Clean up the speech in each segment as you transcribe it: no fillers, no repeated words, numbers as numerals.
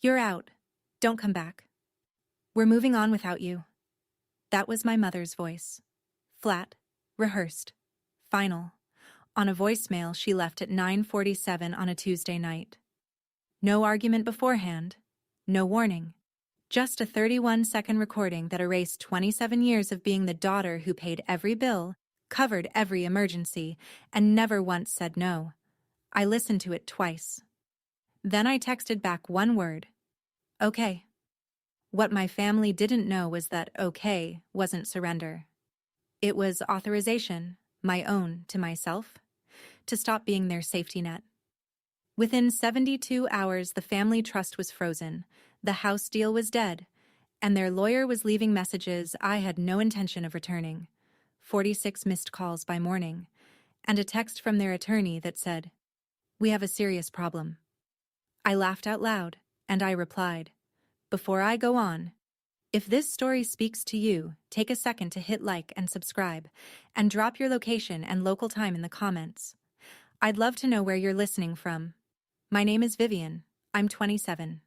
You're out. Don't come back. We're moving on without you. That was my mother's voice. Flat, rehearsed, final, on a voicemail she left at 9:47 on a Tuesday night. No argument beforehand, no warning. Just a 31-second recording that erased 27 years of being the daughter who paid every bill, covered every emergency, and never once said no. I listened to it twice. Then I texted back one word. Okay. What my family didn't know was that okay wasn't surrender. It was authorization, my own to myself, to stop being their safety net. Within 72 hours, the family trust was frozen, the house deal was dead, and their lawyer was leaving messages I had no intention of returning. 46 missed calls by morning, and a text from their attorney that said, "We have a serious problem." I laughed out loud, and I replied, "Before I go on, if this story speaks to you, take a second to hit like and subscribe, and drop your location and local time in the comments. I'd love to know where you're listening from. My name is Vivian. I'm 27.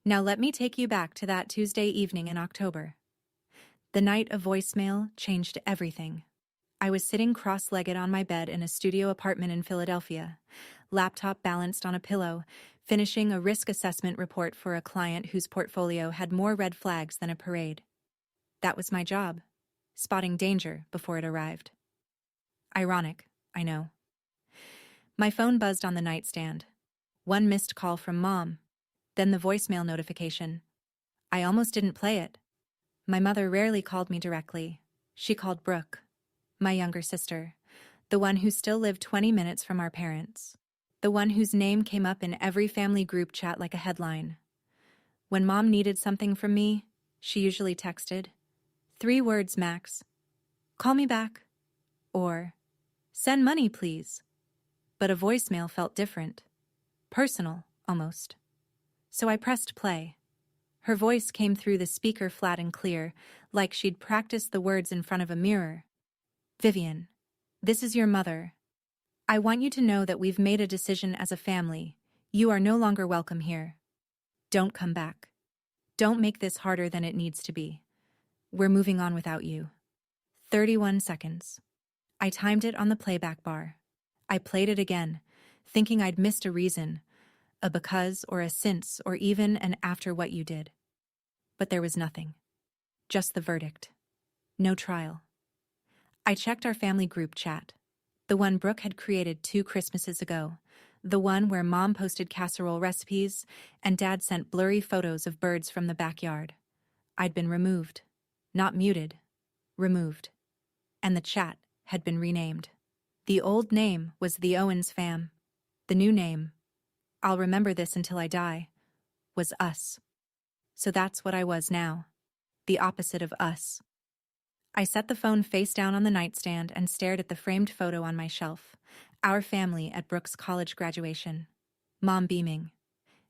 Now let me take you back to that Tuesday evening in October. The night of voicemail changed everything. I was sitting cross-legged on my bed in a studio apartment in Philadelphia, laptop balanced on a pillow, finishing a risk assessment report for a client whose portfolio had more red flags than a parade. That was my job, spotting danger before it arrived. Ironic, I know. My phone buzzed on the nightstand. One missed call from Mom, then the voicemail notification. I almost didn't play it. My mother rarely called me directly. She called Brooke, my younger sister, the one who still lived 20 minutes from our parents, the one whose name came up in every family group chat like a headline. When Mom needed something from me, she usually texted, 3 words max, "Call me back," or "Send money, please." But a voicemail felt different, personal, almost. So I pressed play. Her voice came through the speaker flat and clear, like she'd practiced the words in front of a mirror. "Vivian, this is your mother. I want you to know that we've made a decision as a family. You are no longer welcome here. Don't come back. Don't make this harder than it needs to be. We're moving on without you." 31 seconds. I timed it on the playback bar. I played it again, thinking I'd missed a reason, a because or a since or even an after what you did. But there was nothing. Just the verdict. No trial. I checked our family group chat, the one Brooke had created 2 Christmases ago, the one where Mom posted casserole recipes and Dad sent blurry photos of birds from the backyard. I'd been removed. Not muted. Removed. And the chat had been renamed. The old name was the Owens fam. The new name, I'll remember this until I die, was us. So that's what I was now. The opposite of us. I set the phone face down on the nightstand and stared at the framed photo on my shelf. Our family at Brooke's college graduation. Mom beaming.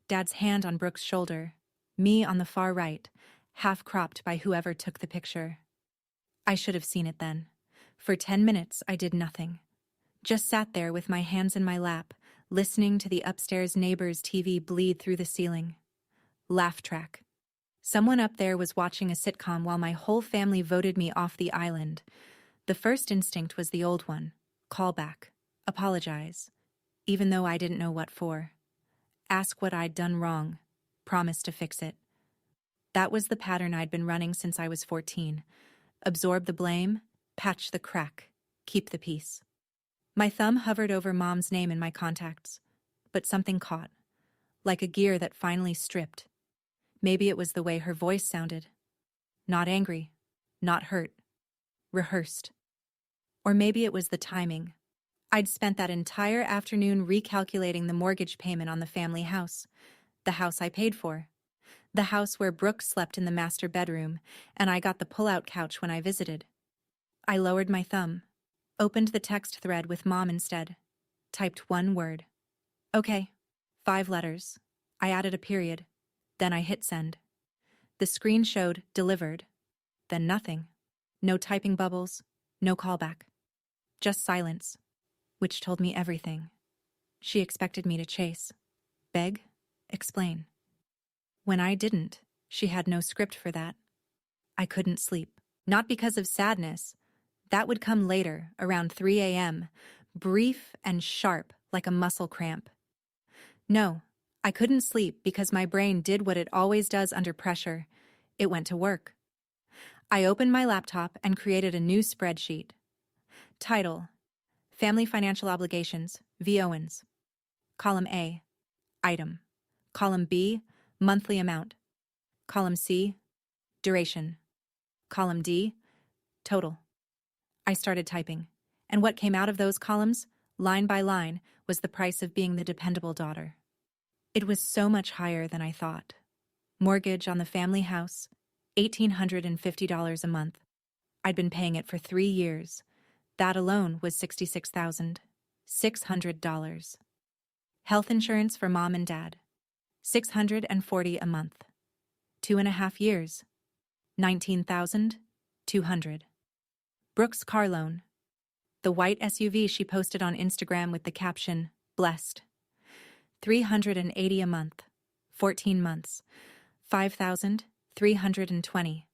Dad's hand on Brooke's shoulder. Me on the far right, half cropped by whoever took the picture. I should have seen it then. For 10 minutes, I did nothing. Just sat there with my hands in my lap, listening to the upstairs neighbor's TV bleed through the ceiling. Laugh track. Someone up there was watching a sitcom while my whole family voted me off the island. The first instinct was the old one. Call back. Apologize. Even though I didn't know what for. Ask what I'd done wrong. Promise to fix it. That was the pattern I'd been running since I was 14. Absorb the blame, patch the crack, keep the peace. My thumb hovered over Mom's name in my contacts, but something caught, like a gear that finally stripped. Maybe it was the way her voice sounded. Not angry, not hurt, rehearsed. Or maybe it was the timing. I'd spent that entire afternoon recalculating the mortgage payment on the family house, the house I paid for, the house where Brooke slept in the master bedroom, and I got the pull-out couch when I visited. I lowered my thumb, opened the text thread with Mom instead, typed one word. Okay, 5 letters. I added a period. Then I hit send. The screen showed delivered. Then nothing. No typing bubbles, no callback. Just silence, which told me everything. She expected me to chase, beg, explain. When I didn't, she had no script for that. I couldn't sleep. Not because of sadness. That would come later, around 3 a.m., brief and sharp like a muscle cramp. No, I couldn't sleep because my brain did what it always does under pressure. It went to work. I opened my laptop and created a new spreadsheet. Title: Family Financial Obligations, V. Owens. Column A, Item. Column B, Monthly Amount. Column C, Duration. Column D, Total. I started typing, and what came out of those columns, line by line, was the price of being the dependable daughter. It was so much higher than I thought. Mortgage on the family house, $1,850 a month. I'd been paying it for 3 years. That alone was $66,600. Health insurance for mom and dad, $640 a month. 2.5 years, $19,200. Brooke's car loan, the white SUV she posted on Instagram with the caption, "Blessed." $380 a month, 14 months, $5,320.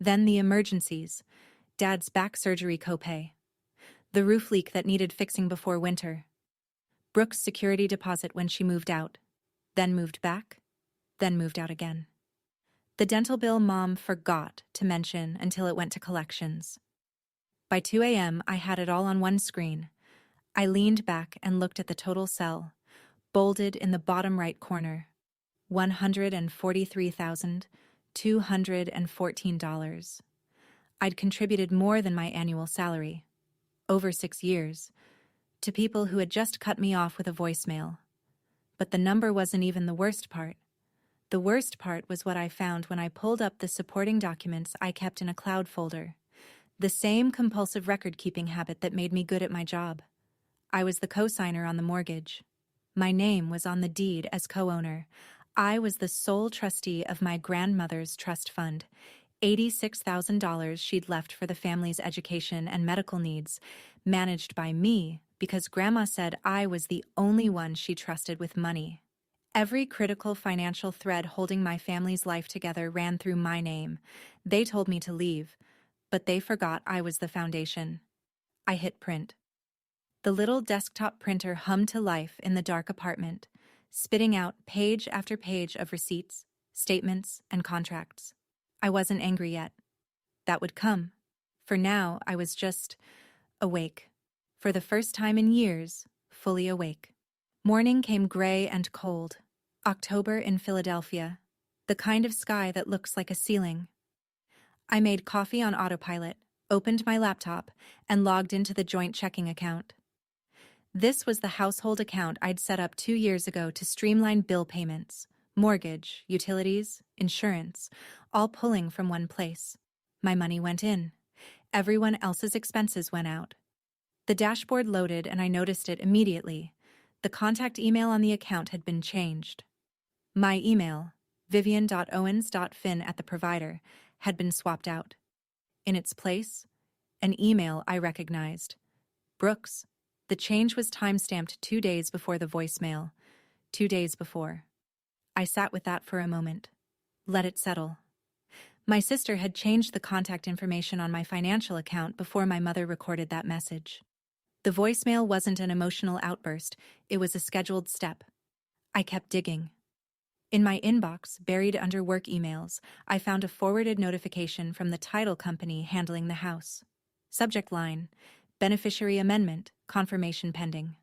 Then the emergencies, Dad's back surgery copay, the roof leak that needed fixing before winter, Brooke's security deposit when she moved out, then moved back, then moved out again. The dental bill Mom forgot to mention until it went to collections. By 2 a.m., I had it all on one screen. I leaned back and looked at the total cell, bolded in the bottom right corner. $143,214. I'd contributed more than my annual salary, over 6 years, to people who had just cut me off with a voicemail. But the number wasn't even the worst part. The worst part was what I found when I pulled up the supporting documents I kept in a cloud folder. The same compulsive record-keeping habit that made me good at my job. I was the co-signer on the mortgage. My name was on the deed as co-owner. I was the sole trustee of my grandmother's trust fund, $86,000 she'd left for the family's education and medical needs, managed by me because Grandma said I was the only one she trusted with money. Every critical financial thread holding my family's life together ran through my name. They told me to leave, but they forgot I was the foundation. I hit print. The little desktop printer hummed to life in the dark apartment, spitting out page after page of receipts, statements, and contracts. I wasn't angry yet. That would come. For now, I was just awake. For the first time in years, fully awake. Morning came gray and cold. October in Philadelphia. The kind of sky that looks like a ceiling. I made coffee on autopilot, opened my laptop, and logged into the joint checking account. This was the household account I'd set up 2 years ago to streamline bill payments, mortgage, utilities, insurance, all pulling from one place. My money went in. Everyone else's expenses went out. The dashboard loaded and I noticed it immediately. The contact email on the account had been changed. My email, vivian.owens.fin@the-provider, had been swapped out. In its place, an email I recognized. Brooks. The change was time-stamped 2 days before the voicemail. 2 days before. I sat with that for a moment. Let it settle. My sister had changed the contact information on my financial account before my mother recorded that message. The voicemail wasn't an emotional outburst, it was a scheduled step. I kept digging. In my inbox, buried under work emails, I found a forwarded notification from the title company handling the house. Subject line: Beneficiary Amendment, Confirmation Pending.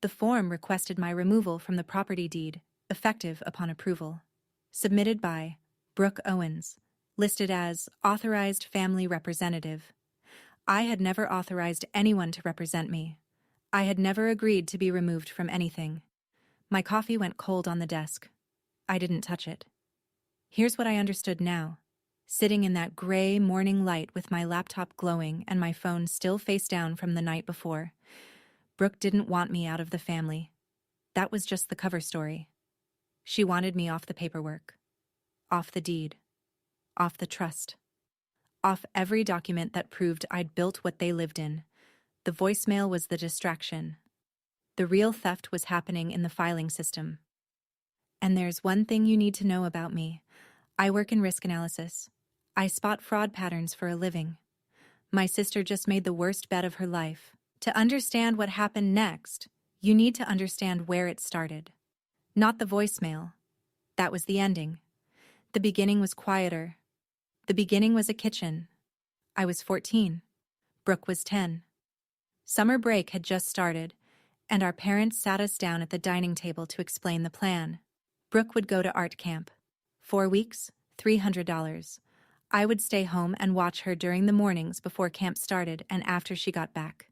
The form requested my removal from the property deed, effective upon approval. Submitted by Brooke Owens, listed as Authorized Family Representative. I had never authorized anyone to represent me. I had never agreed to be removed from anything. My coffee went cold on the desk. I didn't touch it. Here's what I understood now. Sitting in that gray morning light with my laptop glowing and my phone still face down from the night before. Brooke didn't want me out of the family. That was just the cover story. She wanted me off the paperwork, off the deed, off the trust, off every document that proved I'd built what they lived in. The voicemail was the distraction. The real theft was happening in the filing system. And there's one thing you need to know about me. I work in risk analysis. I spot fraud patterns for a living. My sister just made the worst bet of her life. To understand what happened next, you need to understand where it started. Not the voicemail. That was the ending. The beginning was quieter. The beginning was a kitchen. I was 14. Brooke was 10. Summer break had just started, and our parents sat us down at the dining table to explain the plan. Brooke would go to art camp. 4 weeks, $300. I would stay home and watch her during the mornings before camp started and after she got back.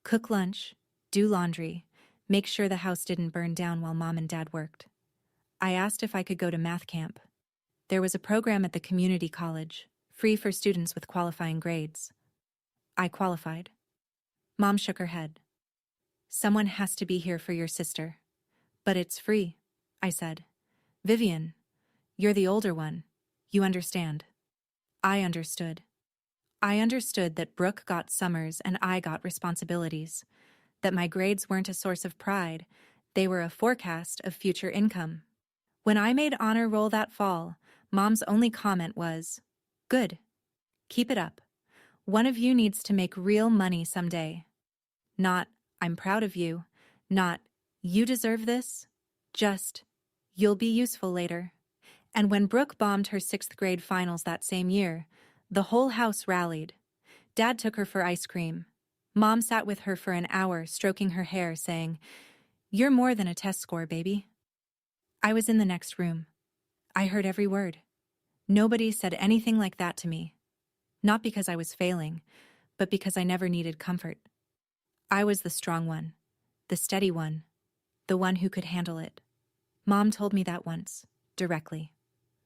Cook lunch, do laundry, make sure the house didn't burn down while Mom and Dad worked. I asked if I could go to math camp. There was a program at the community college, free for students with qualifying grades. I qualified. Mom shook her head. Someone has to be here for your sister. But it's free, I said. Vivian, you're the older one. You understand. I understood. I understood that Brooke got summers and I got responsibilities. That my grades weren't a source of pride. They were a forecast of future income. When I made honor roll that fall, Mom's only comment was, "Good. Keep it up. One of you needs to make real money someday." Not, "I'm proud of you." Not, "You deserve this." Just, "You'll be useful later." And when Brooke bombed her 6th grade finals that same year, the whole house rallied. Dad took her for ice cream. Mom sat with her for an hour, stroking her hair, saying, "You're more than a test score, baby." I was in the next room. I heard every word. Nobody said anything like that to me. Not because I was failing, but because I never needed comfort. I was the strong one, the steady one, the one who could handle it. Mom told me that once, directly.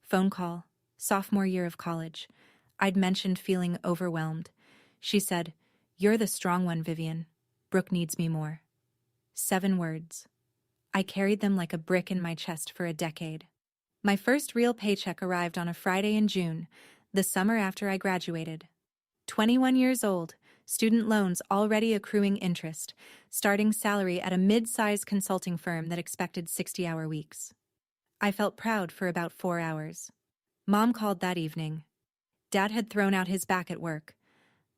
Phone call, sophomore year of college. I'd mentioned feeling overwhelmed. She said, "You're the strong one, Vivian. Brooke needs me more." 7 words. I carried them like a brick in my chest for a decade. My first real paycheck arrived on a Friday in June, the summer after I graduated. 21 years old, student loans already accruing interest, starting salary at a mid-sized consulting firm that expected 60-hour weeks. I felt proud for about 4 hours. Mom called that evening. Dad had thrown out his back at work.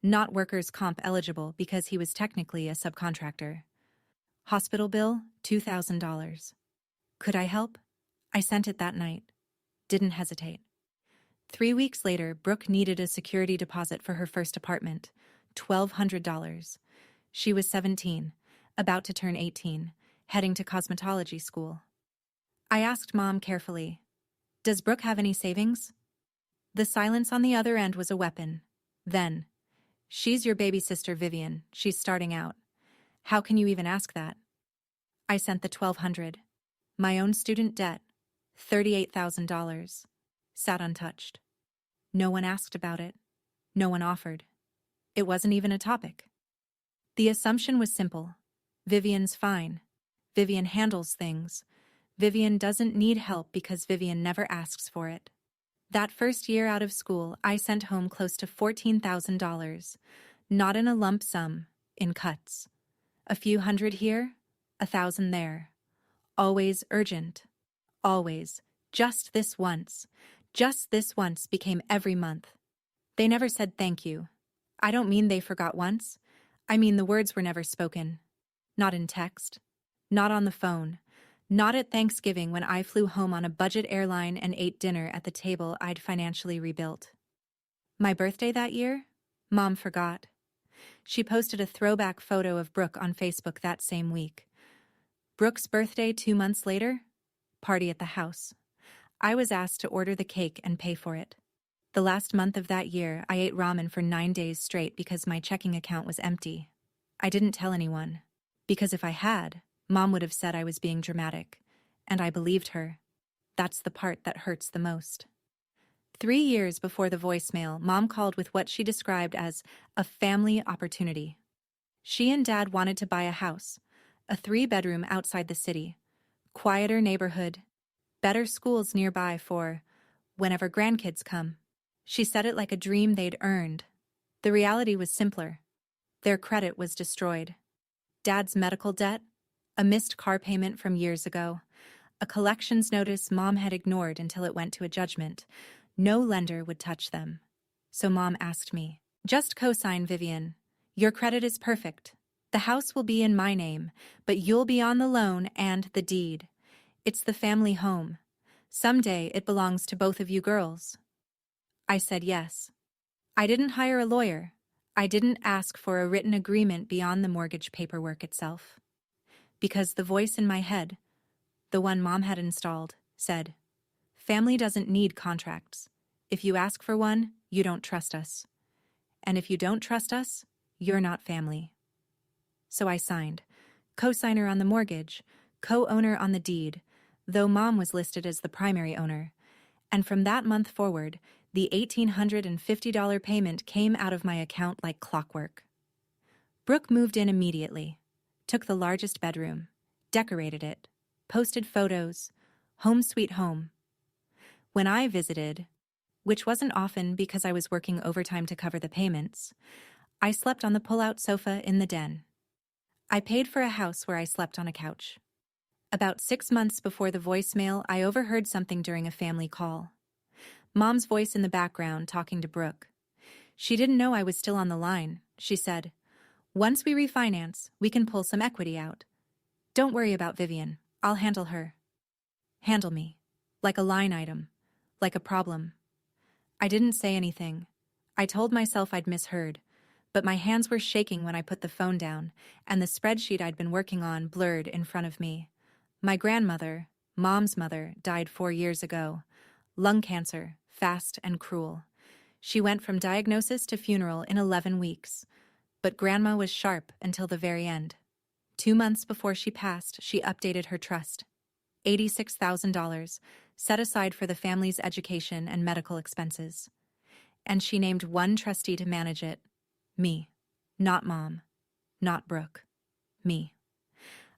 Not workers' comp eligible because he was technically a subcontractor. Hospital bill, $2,000. Could I help? I sent it that night. Didn't hesitate. 3 weeks later, Brooke needed a security deposit for her first apartment, $1,200. She was 17, about to turn 18, heading to cosmetology school. I asked Mom carefully, "Does Brooke have any savings?" The silence on the other end was a weapon. Then, "She's your baby sister, Vivian. She's starting out. How can you even ask that?" I sent the $1,200. My own student debt, $38,000, sat untouched. No one asked about it. No one offered. It wasn't even a topic. The assumption was simple. Vivian's fine. Vivian handles things. Vivian doesn't need help because Vivian never asks for it. That first year out of school, I sent home close to $14,000. Not in a lump sum, in cuts. A few hundred here, 1,000 there. Always urgent. Always. Just this once. Just this once became every month. They never said thank you. I don't mean they forgot once. I mean the words were never spoken. Not in text. Not on the phone. Not at Thanksgiving when I flew home on a budget airline and ate dinner at the table I'd financially rebuilt. My birthday that year? Mom forgot. She posted a throwback photo of Brooke on Facebook that same week. Brooke's birthday 2 months later? Party at the house. I was asked to order the cake and pay for it. The last month of that year, I ate ramen for 9 days straight because my checking account was empty. I didn't tell anyone. Because if I had, Mom would have said I was being dramatic. And I believed her. That's the part that hurts the most. 3 years before the voicemail, Mom called with what she described as a family opportunity. She and Dad wanted to buy a house, a 3-bedroom outside the city, quieter neighborhood, better schools nearby for whenever grandkids come. She said it like a dream they'd earned. The reality was simpler. Their credit was destroyed. Dad's medical debt, a missed car payment from years ago, A collections notice Mom had ignored until it went to a judgment. No lender would touch them. So Mom asked me, "Just co-sign, Vivian. Your credit is perfect. The house will be in my name, but you'll be on the loan and the deed. It's the family home. Someday it belongs to both of you girls." I said yes. I didn't hire a lawyer. I didn't ask for a written agreement beyond the mortgage paperwork itself. Because the voice in my head, the one Mom had installed, said, "Family doesn't need contracts. If you ask for one, you don't trust us. And if you don't trust us, you're not family." So I signed, co-signer on the mortgage, co-owner on the deed, though Mom was listed as the primary owner. And from that month forward, the $1,850 payment came out of my account like clockwork. Brooke moved in immediately, took the largest bedroom, decorated it, posted photos, home sweet home. When I visited, which wasn't often because I was working overtime to cover the payments, I slept on the pull-out sofa in the den. I paid for a house where I slept on a couch. About 6 months before the voicemail, I overheard something during a family call. Mom's voice in the background talking to Brooke. She didn't know I was still on the line. She said, "Once we refinance, we can pull some equity out. Don't worry about Vivian. I'll handle her." Handle me. Like a line item. Like a problem. I didn't say anything. I told myself I'd misheard, but my hands were shaking when I put the phone down, and the spreadsheet I'd been working on blurred in front of me. My grandmother, Mom's mother, died 4 years ago. Lung cancer, fast and cruel. She went from diagnosis to funeral in 11 weeks. But Grandma was sharp until the very end. 2 months before she passed, she updated her trust. $86,000, set aside for the family's education and medical expenses. And she named one trustee to manage it. Me. Not Mom. Not Brooke. Me.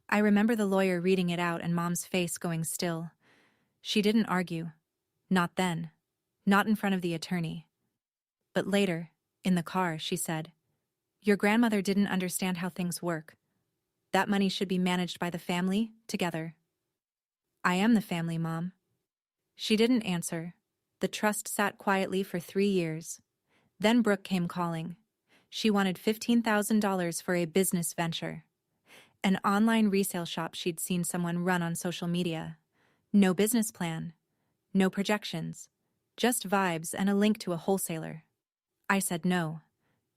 I remember the lawyer reading it out and Mom's face going still. She didn't argue. Not then. Not in front of the attorney. But later, in the car, she said, "Your grandmother didn't understand how things work. That money should be managed by the family, together." "I am the family, Mom." She didn't answer. The trust sat quietly for 3 years. Then Brooke came calling. She wanted $15,000 for a business venture. An online resale shop she'd seen someone run on social media. No business plan. No projections. Just vibes and a link to a wholesaler. I said no.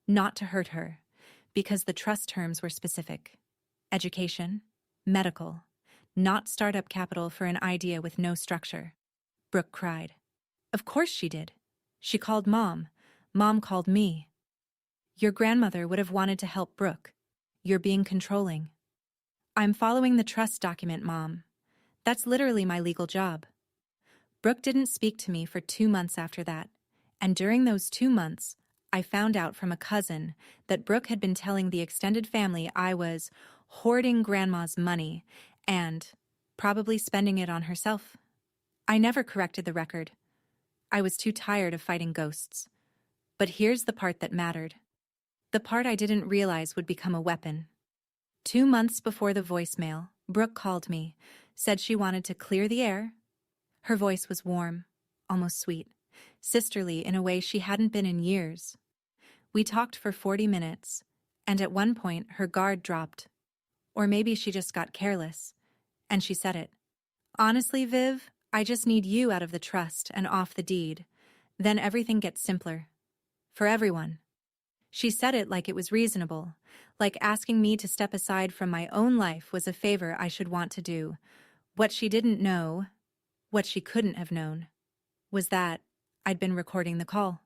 Not to hurt her. Because the trust terms were specific. Education. Medical. Not startup capital for an idea with no structure. Brooke cried. Of course she did. She called Mom. Mom called me. "Your grandmother would have wanted to help Brooke. You're being controlling." "I'm following the trust document, Mom. That's literally my legal job." Brooke didn't speak to me for 2 months after that, and during those 2 months, I found out from a cousin that Brooke had been telling the extended family I was hoarding Grandma's money and probably spending it on herself. I never corrected the record. I was too tired of fighting ghosts. But here's the part that mattered. The part I didn't realize would become a weapon. 2 months before the voicemail, Brooke called me, said she wanted to clear the air. Her voice was warm, almost sweet, sisterly in a way she hadn't been in years. We talked for 40 minutes, and at one point her guard dropped. Or maybe she just got careless, and she said it. "Honestly, Viv, I just need you out of the trust and off the deed. Then everything gets simpler. For everyone." She said it like it was reasonable, like asking me to step aside from my own life was a favor I should want to do. What she didn't know, what she couldn't have known, was that I'd been recording the call.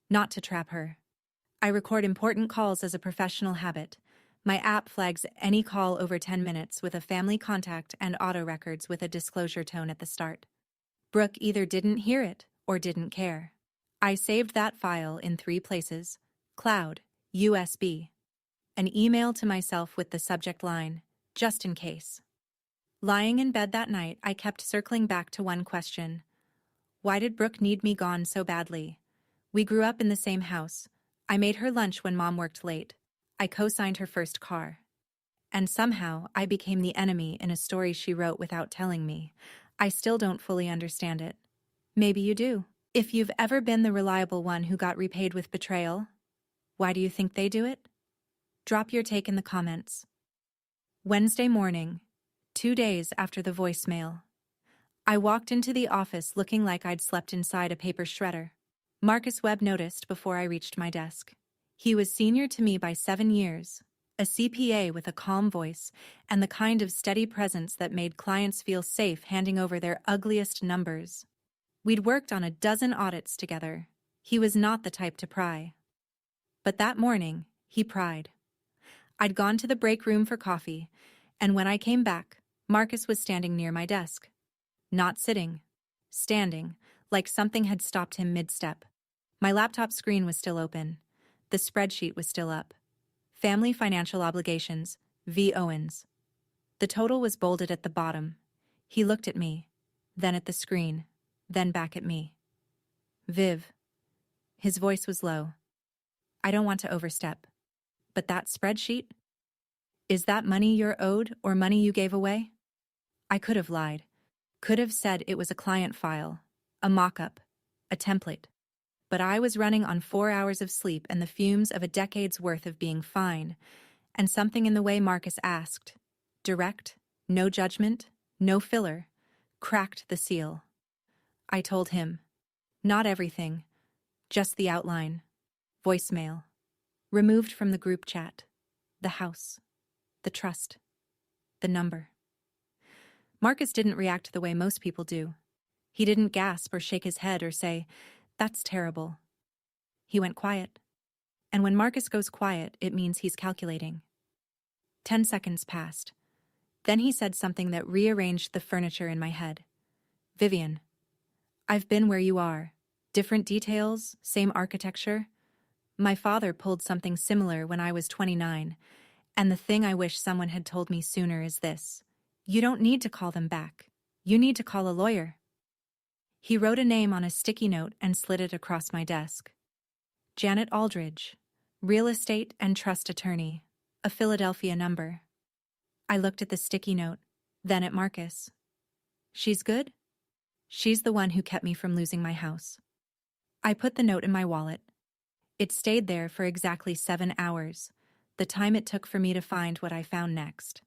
Not to trap her. I record important calls as a professional habit. My app flags any call over 10 minutes with a family contact and auto records with a disclosure tone at the start. Brooke either didn't hear it or didn't care. I saved that file in 3 places: cloud, USB, an email to myself with the subject line, "just in case." Lying in bed that night, I kept circling back to one question. Why did Brooke need me gone so badly? We grew up in the same house. I made her lunch when Mom worked late. I co-signed her first car. And somehow, I became the enemy in a story she wrote without telling me. I still don't fully understand it. Maybe you do. If you've ever been the reliable one who got repaid with betrayal, why do you think they do it? Drop your take in the comments. Wednesday morning, 2 days after the voicemail. I walked into the office looking like I'd slept inside a paper shredder. Marcus Webb noticed before I reached my desk. He was senior to me by 7 years, a CPA with a calm voice and the kind of steady presence that made clients feel safe handing over their ugliest numbers. We'd worked on a dozen audits together. He was not the type to pry. But that morning, he pried. I'd gone to the break room for coffee, and when I came back, Marcus was standing near my desk. Not sitting, standing, like something had stopped him mid-step. My laptop screen was still open. The spreadsheet was still up. Family Financial Obligations, V. Owens. The total was bolded at the bottom. He looked at me, then at the screen, then back at me. Viv. His voice was low. I don't want to overstep. But that spreadsheet? Is that money you're owed or money you gave away? I could have lied. Could have said it was a client file, a mock-up, a template. But I was running on 4 hours of sleep and the fumes of a decade's worth of being fine, and something in the way Marcus asked, direct, no judgment, no filler, cracked the seal. I told him, not everything, just the outline, voicemail, removed from the group chat, the house, the trust, the number. Marcus didn't react the way most people do. He didn't gasp or shake his head or say, "That's terrible." He went quiet. And when Marcus goes quiet, it means he's calculating. 10 seconds passed. Then he said something that rearranged the furniture in my head. "Vivian, I've been where you are. Different details, same architecture. My father pulled something similar when I was 29, and the thing I wish someone had told me sooner is this. You don't need to call them back. You need to call a lawyer." He wrote a name on a sticky note and slid it across my desk. Janet Aldridge, real estate and trust attorney, a Philadelphia number. I looked at the sticky note, then at Marcus. She's good? She's the one who kept me from losing my house. I put the note in my wallet. It stayed there for exactly 7 hours, the time it took for me to find what I found next.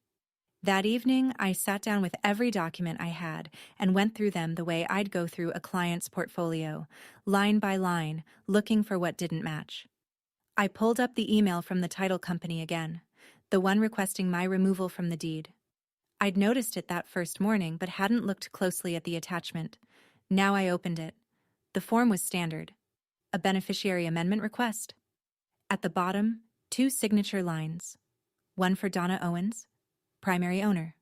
That evening, I sat down with every document I had and went through them the way I'd go through a client's portfolio, line by line, looking for what didn't match. I pulled up the email from the title company again, the one requesting my removal from the deed. I'd noticed it that first morning but hadn't looked closely at the attachment. Now I opened it. The form was standard. A beneficiary amendment request. At the bottom, 2 signature lines. One for Donna Owens, primary owner.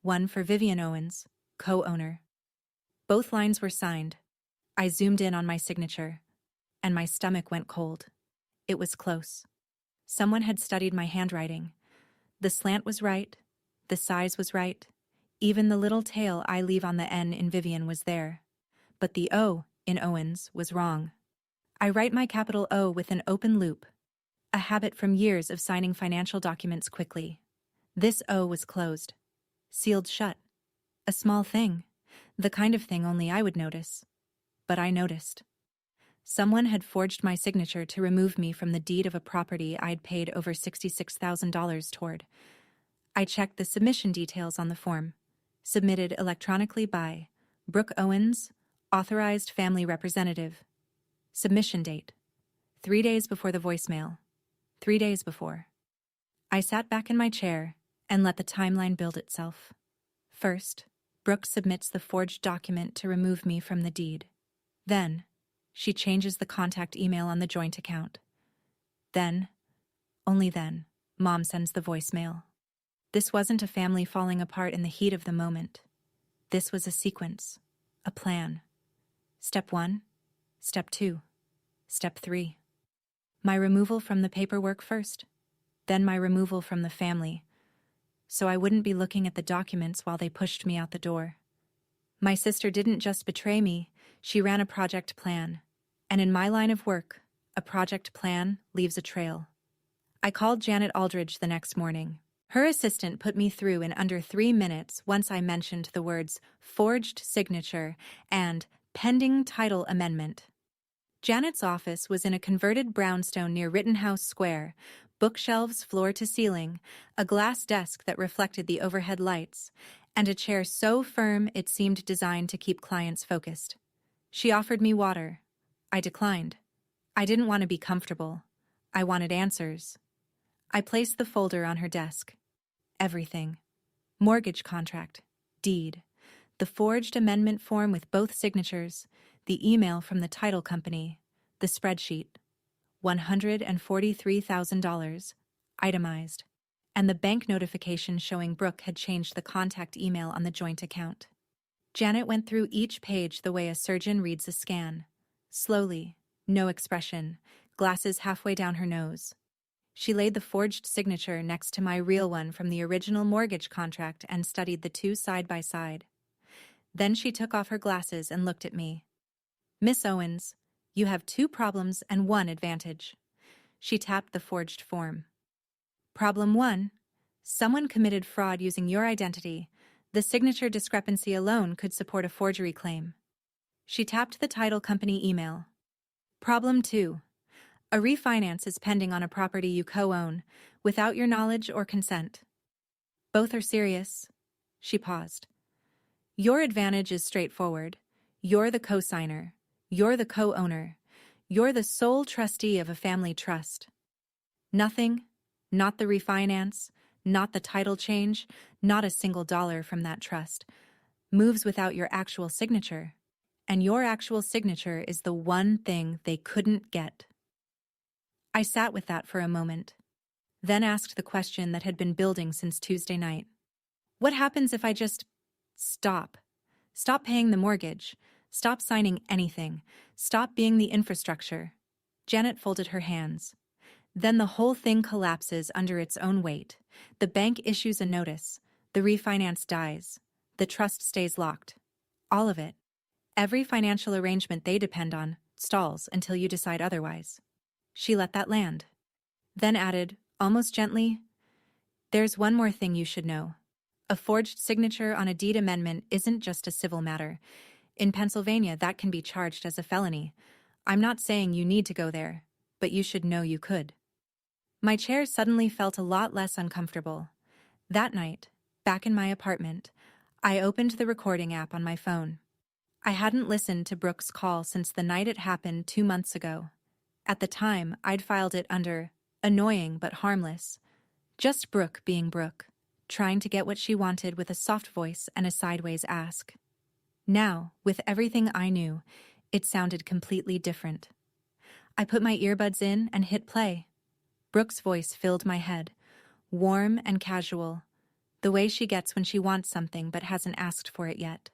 One for Vivian Owens, co-owner. Both lines were signed. I zoomed in on my signature, and my stomach went cold. It was close. Someone had studied my handwriting. The slant was right, the size was right, even the little tail I leave on the N in Vivian was there. But the O in Owens was wrong. I write my capital O with an open loop, a habit from years of signing financial documents quickly. This O was closed, sealed shut. A small thing, the kind of thing only I would notice. But I noticed. Someone had forged my signature to remove me from the deed of a property I'd paid over $66,000 toward. I checked the submission details on the form, submitted electronically by Brooke Owens, authorized family representative. Submission date: 3 days before the voicemail. 3 days before. I sat back in my chair and let the timeline build itself. First, Brooke submits the forged document to remove me from the deed. Then, she changes the contact email on the joint account. Then, only then, Mom sends the voicemail. This wasn't a family falling apart in the heat of the moment. This was a sequence, a plan. Step 1, Step 2, Step 3. My removal from the paperwork first, then my removal from the family, so I wouldn't be looking at the documents while they pushed me out the door. My sister didn't just betray me, she ran a project plan. And in my line of work, a project plan leaves a trail. I called Janet Aldridge the next morning. Her assistant put me through in under 3 minutes once I mentioned the words forged signature and pending title amendment. Janet's office was in a converted brownstone near Rittenhouse Square, bookshelves floor to ceiling, a glass desk that reflected the overhead lights, and a chair so firm it seemed designed to keep clients focused. She offered me water. I declined. I didn't want to be comfortable. I wanted answers. I placed the folder on her desk. Everything. Mortgage contract, deed, the forged amendment form with both signatures, the email from the title company, the spreadsheet, $143,000, itemized, and the bank notification showing Brooke had changed the contact email on the joint account. Janet went through each page the way a surgeon reads a scan. Slowly, no expression, glasses halfway down her nose. She laid the forged signature next to my real one from the original mortgage contract and studied the two side by side. Then she took off her glasses and looked at me. "Miss Owens, you have 2 problems and 1 advantage." She tapped the forged form. "Problem 1. Someone committed fraud using your identity. The signature discrepancy alone could support a forgery claim." She tapped the title company email. "Problem 2. A refinance is pending on a property you co-own, without your knowledge or consent." "Both are serious." She paused. "Your advantage is straightforward. You're the co-signer. You're the co-owner. You're the sole trustee of a family trust. Nothing, not the refinance, not the title change, not a single dollar from that trust, moves without your actual signature. And your actual signature is the one thing they couldn't get." I sat with that for a moment, then asked the question that had been building since Tuesday night. What happens if I just stop? Stop paying the mortgage. Stop signing anything. Stop being the infrastructure. Janet folded her hands. Then the whole thing collapses under its own weight. The bank issues a notice. The refinance dies. The trust stays locked. All of it. Every financial arrangement they depend on stalls until you decide otherwise. She let that land. Then added, almost gently, "There's one more thing you should know. A forged signature on a deed amendment isn't just a civil matter. In Pennsylvania, that can be charged as a felony. I'm not saying you need to go there, but you should know you could." My chair suddenly felt a lot less uncomfortable. That night, back in my apartment, I opened the recording app on my phone. I hadn't listened to Brooke's call since the night it happened 2 months ago. At the time, I'd filed it under annoying but harmless. Just Brooke being Brooke, trying to get what she wanted with a soft voice and a sideways ask. Now, with everything I knew, it sounded completely different. I put my earbuds in and hit play. Brooke's voice filled my head, warm and casual, the way she gets when she wants something but hasn't asked for it yet.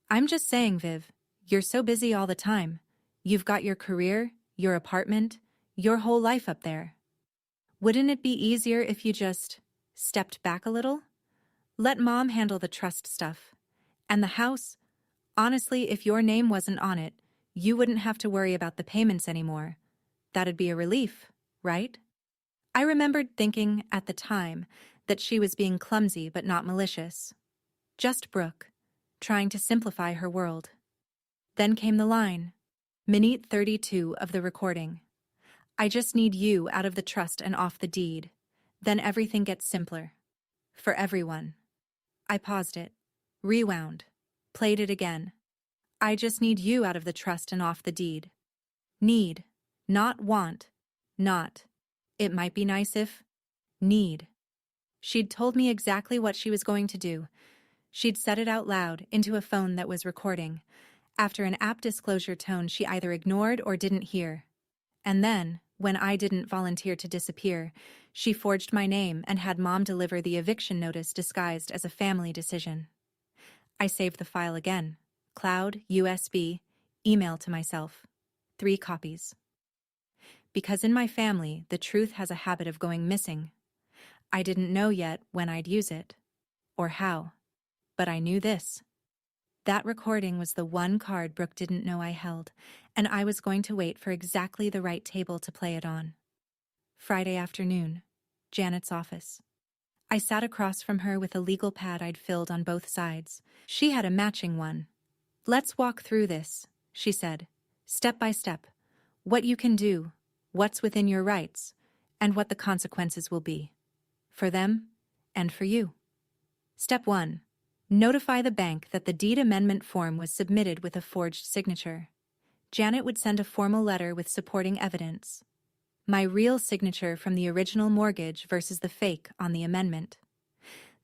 "I'm just saying, Viv, you're so busy all the time. You've got your career, your apartment, your whole life up there. Wouldn't it be easier if you just stepped back a little? Let Mom handle the trust stuff. And the house, honestly, if your name wasn't on it, you wouldn't have to worry about the payments anymore. That'd be a relief, right?" I remembered thinking at the time that she was being clumsy but not malicious. Just Brooke, trying to simplify her world. Then came the line. Minute 32 of the recording. "I just need you out of the trust and off the deed. Then everything gets simpler. For everyone." I paused it, rewound, played it again. "I just need you out of the trust and off the deed." Need, not want, not, "It might be nice if," need. She'd told me exactly what she was going to do. She'd said it out loud into a phone that was recording, after an app disclosure tone she either ignored or didn't hear. And then, when I didn't volunteer to disappear, she forged my name and had Mom deliver the eviction notice disguised as a family decision. I saved the file again. Cloud, USB, email to myself. 3 copies. Because in my family, the truth has a habit of going missing. I didn't know yet when I'd use it, or how, but I knew this. That recording was the one card Brooke didn't know I held, and I was going to wait for exactly the right table to play it on. Friday afternoon, Janet's office. I sat across from her with a legal pad I'd filled on both sides. She had a matching one. "Let's walk through this," she said, "step by step. What you can do, what's within your rights, and what the consequences will be. For them, and for you." Step 1. Notify the bank that the deed amendment form was submitted with a forged signature. Janet would send a formal letter with supporting evidence. My real signature from the original mortgage versus the fake on the amendment.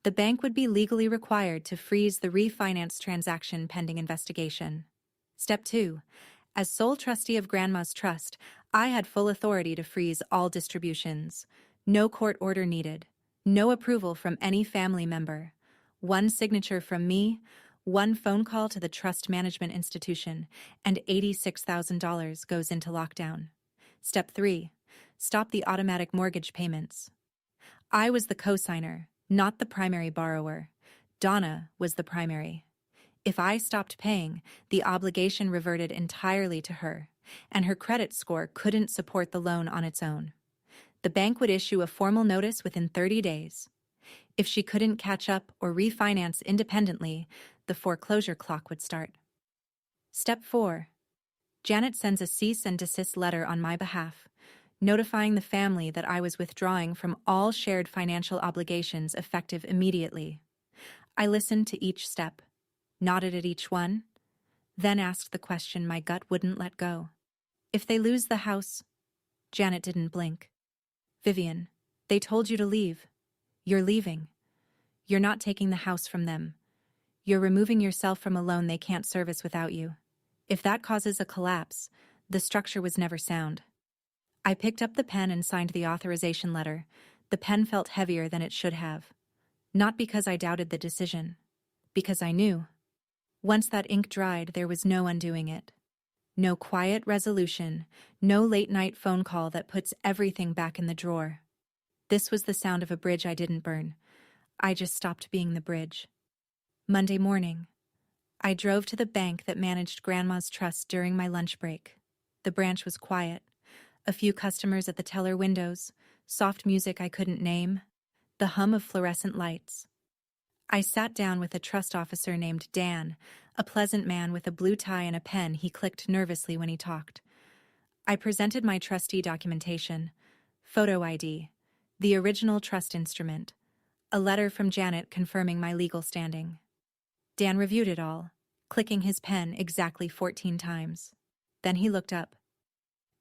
The bank would be legally required to freeze the refinance transaction pending investigation. Step 2. As sole trustee of Grandma's trust, I had full authority to freeze all distributions. No court order needed. No approval from any family member. One signature from me, one phone call to the trust management institution, and $86,000 goes into lockdown. Step 3. Stop the automatic mortgage payments. I was the cosigner, not the primary borrower. Donna was the primary. If I stopped paying, the obligation reverted entirely to her, and her credit score couldn't support the loan on its own. The bank would issue a formal notice within 30 days. If she couldn't catch up or refinance independently, the foreclosure clock would start. Step 4. Janet sends a cease and desist letter on my behalf, notifying the family that I was withdrawing from all shared financial obligations effective immediately. I listened to each step, nodded at each one, then asked the question my gut wouldn't let go. If they lose the house... Janet didn't blink. "Vivian, they told you to leave. You're leaving. You're not taking the house from them. You're removing yourself from a loan they can't service without you. If that causes a collapse, the structure was never sound." I picked up the pen and signed the authorization letter. The pen felt heavier than it should have. Not because I doubted the decision. Because I knew. Once that ink dried, there was no undoing it. No quiet resolution, no late-night phone call that puts everything back in the drawer. This was the sound of a bridge I didn't burn. I just stopped being the bridge. Monday morning, I drove to the bank that managed Grandma's trust during my lunch break. The branch was quiet. A few customers at the teller windows, soft music I couldn't name, the hum of fluorescent lights. I sat down with a trust officer named Dan, a pleasant man with a blue tie and a pen. He clicked nervously when he talked. I presented my trustee documentation, photo ID, the original trust instrument, a letter from Janet confirming my legal standing. Dan reviewed it all, clicking his pen exactly 14 times. Then he looked up.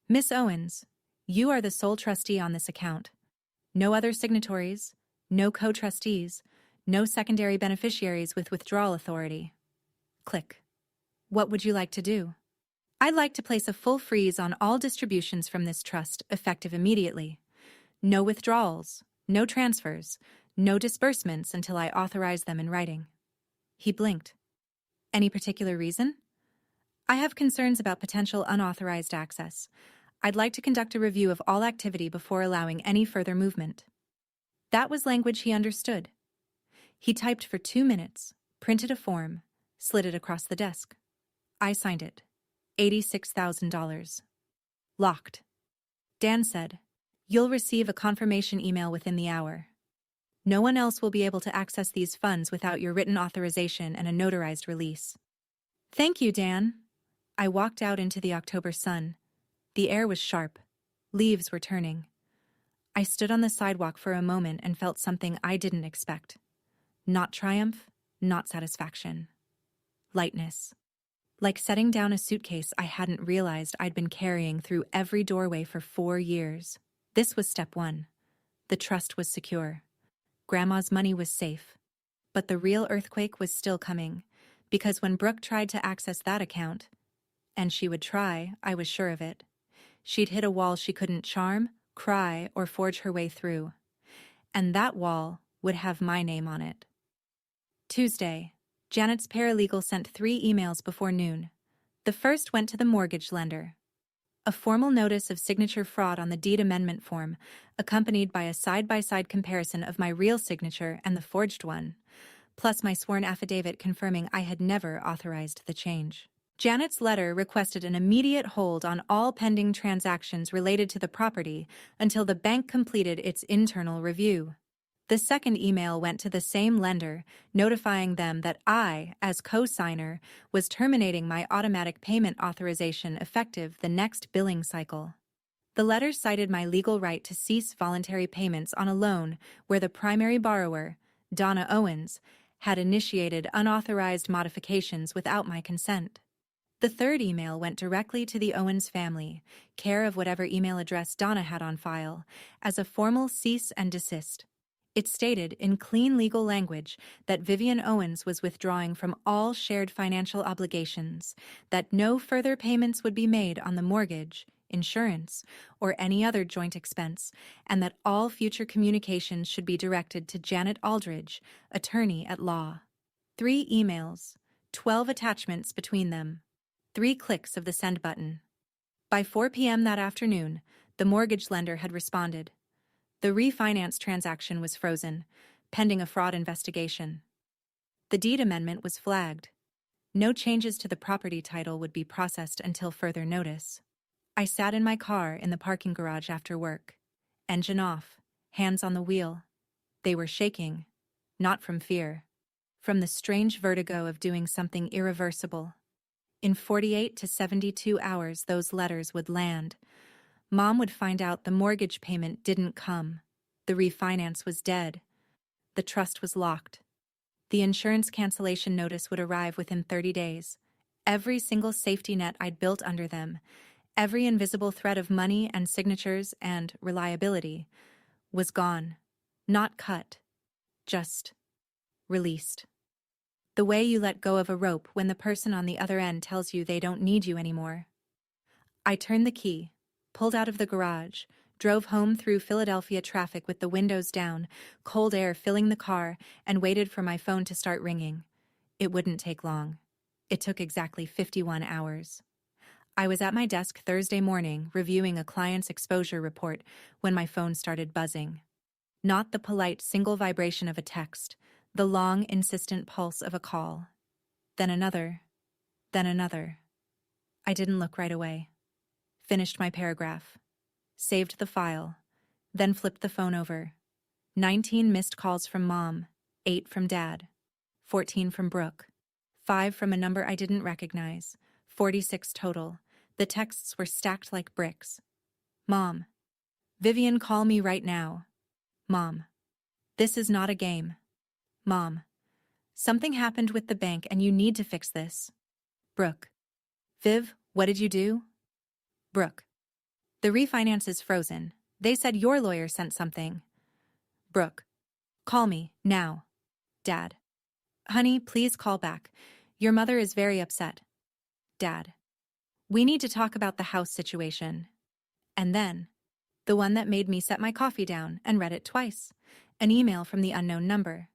"Miss Owens, you are the sole trustee on this account. No other signatories, no co-trustees, no secondary beneficiaries with withdrawal authority." Click. "What would you like to do?" "I'd like to place a full freeze on all distributions from this trust, effective immediately. No withdrawals, no transfers, no disbursements until I authorize them in writing." He blinked. "Any particular reason?" "I have concerns about potential unauthorized access. I'd like to conduct a review of all activity before allowing any further movement." That was language he understood. He typed for 2 minutes, printed a form, slid it across the desk. I signed it. $86,000. Locked. Dan said, "You'll receive a confirmation email within the hour. No one else will be able to access these funds without your written authorization and a notarized release." "Thank you, Dan." I walked out into the October sun. The air was sharp. Leaves were turning. I stood on the sidewalk for a moment and felt something I didn't expect. Not triumph, not satisfaction. Lightness. Like setting down a suitcase I hadn't realized I'd been carrying through every doorway for 4 years. This was step 1. The trust was secure. Grandma's money was safe. But the real earthquake was still coming, because when Brooke tried to access that account, and she would try, I was sure of it, she'd hit a wall she couldn't charm, cry, or forge her way through. And that wall would have my name on it. Tuesday, Janet's paralegal sent 3 emails before noon. The first went to the mortgage lender. A formal notice of signature fraud on the deed amendment form, accompanied by a side-by-side comparison of my real signature and the forged one, plus my sworn affidavit confirming I had never authorized the change. Janet's letter requested an immediate hold on all pending transactions related to the property until the bank completed its internal review. The second email went to the same lender, notifying them that I, as co-signer, was terminating my automatic payment authorization effective the next billing cycle. The letter cited my legal right to cease voluntary payments on a loan where the primary borrower, Donna Owens, had initiated unauthorized modifications without my consent. The third email went directly to the Owens family, care of whatever email address Donna had on file, as a formal cease and desist. It stated, in clean legal language, that Vivian Owens was withdrawing from all shared financial obligations, that no further payments would be made on the mortgage, insurance, or any other joint expense, and that all future communications should be directed to Janet Aldridge, attorney at law. 3 emails, 12 attachments between them. 3 clicks of the send button. By 4 p.m. that afternoon, the mortgage lender had responded. The refinance transaction was frozen, pending a fraud investigation. The deed amendment was flagged. No changes to the property title would be processed until further notice. I sat in my car in the parking garage after work. Engine off, hands on the wheel. They were shaking, not from fear, from the strange vertigo of doing something irreversible. In 48 to 72 hours, those letters would land. Mom would find out the mortgage payment didn't come. The refinance was dead. The trust was locked. The insurance cancellation notice would arrive within 30 days. Every single safety net I'd built under them, every invisible thread of money and signatures and reliability, was gone. Not cut. Just released. The way you let go of a rope when the person on the other end tells you they don't need you anymore. I turned the key, pulled out of the garage, drove home through Philadelphia traffic with the windows down, cold air filling the car, and waited for my phone to start ringing. It wouldn't take long. It took exactly 51 hours. I was at my desk Thursday morning reviewing a client's exposure report when my phone started buzzing. Not the polite single vibration of a text, the long, insistent pulse of a call. Then another. Then another. I didn't look right away. Finished my paragraph. Saved the file. Then flipped the phone over. 19 missed calls from Mom, 8 from Dad, 14 from Brooke, 5 from a number I didn't recognize, 46 total. The texts were stacked like bricks. Mom. Vivian, call me right now. Mom. This is not a game. Mom. Something happened with the bank and you need to fix this. Brooke. Viv, what did you do? Brooke. The refinance is frozen. They said your lawyer sent something. Brooke. Call me, now. Dad. Honey, please call back. Your mother is very upset. Dad. We need to talk about the house situation. And then, the one that made me set my coffee down and read it twice. An email from the unknown number.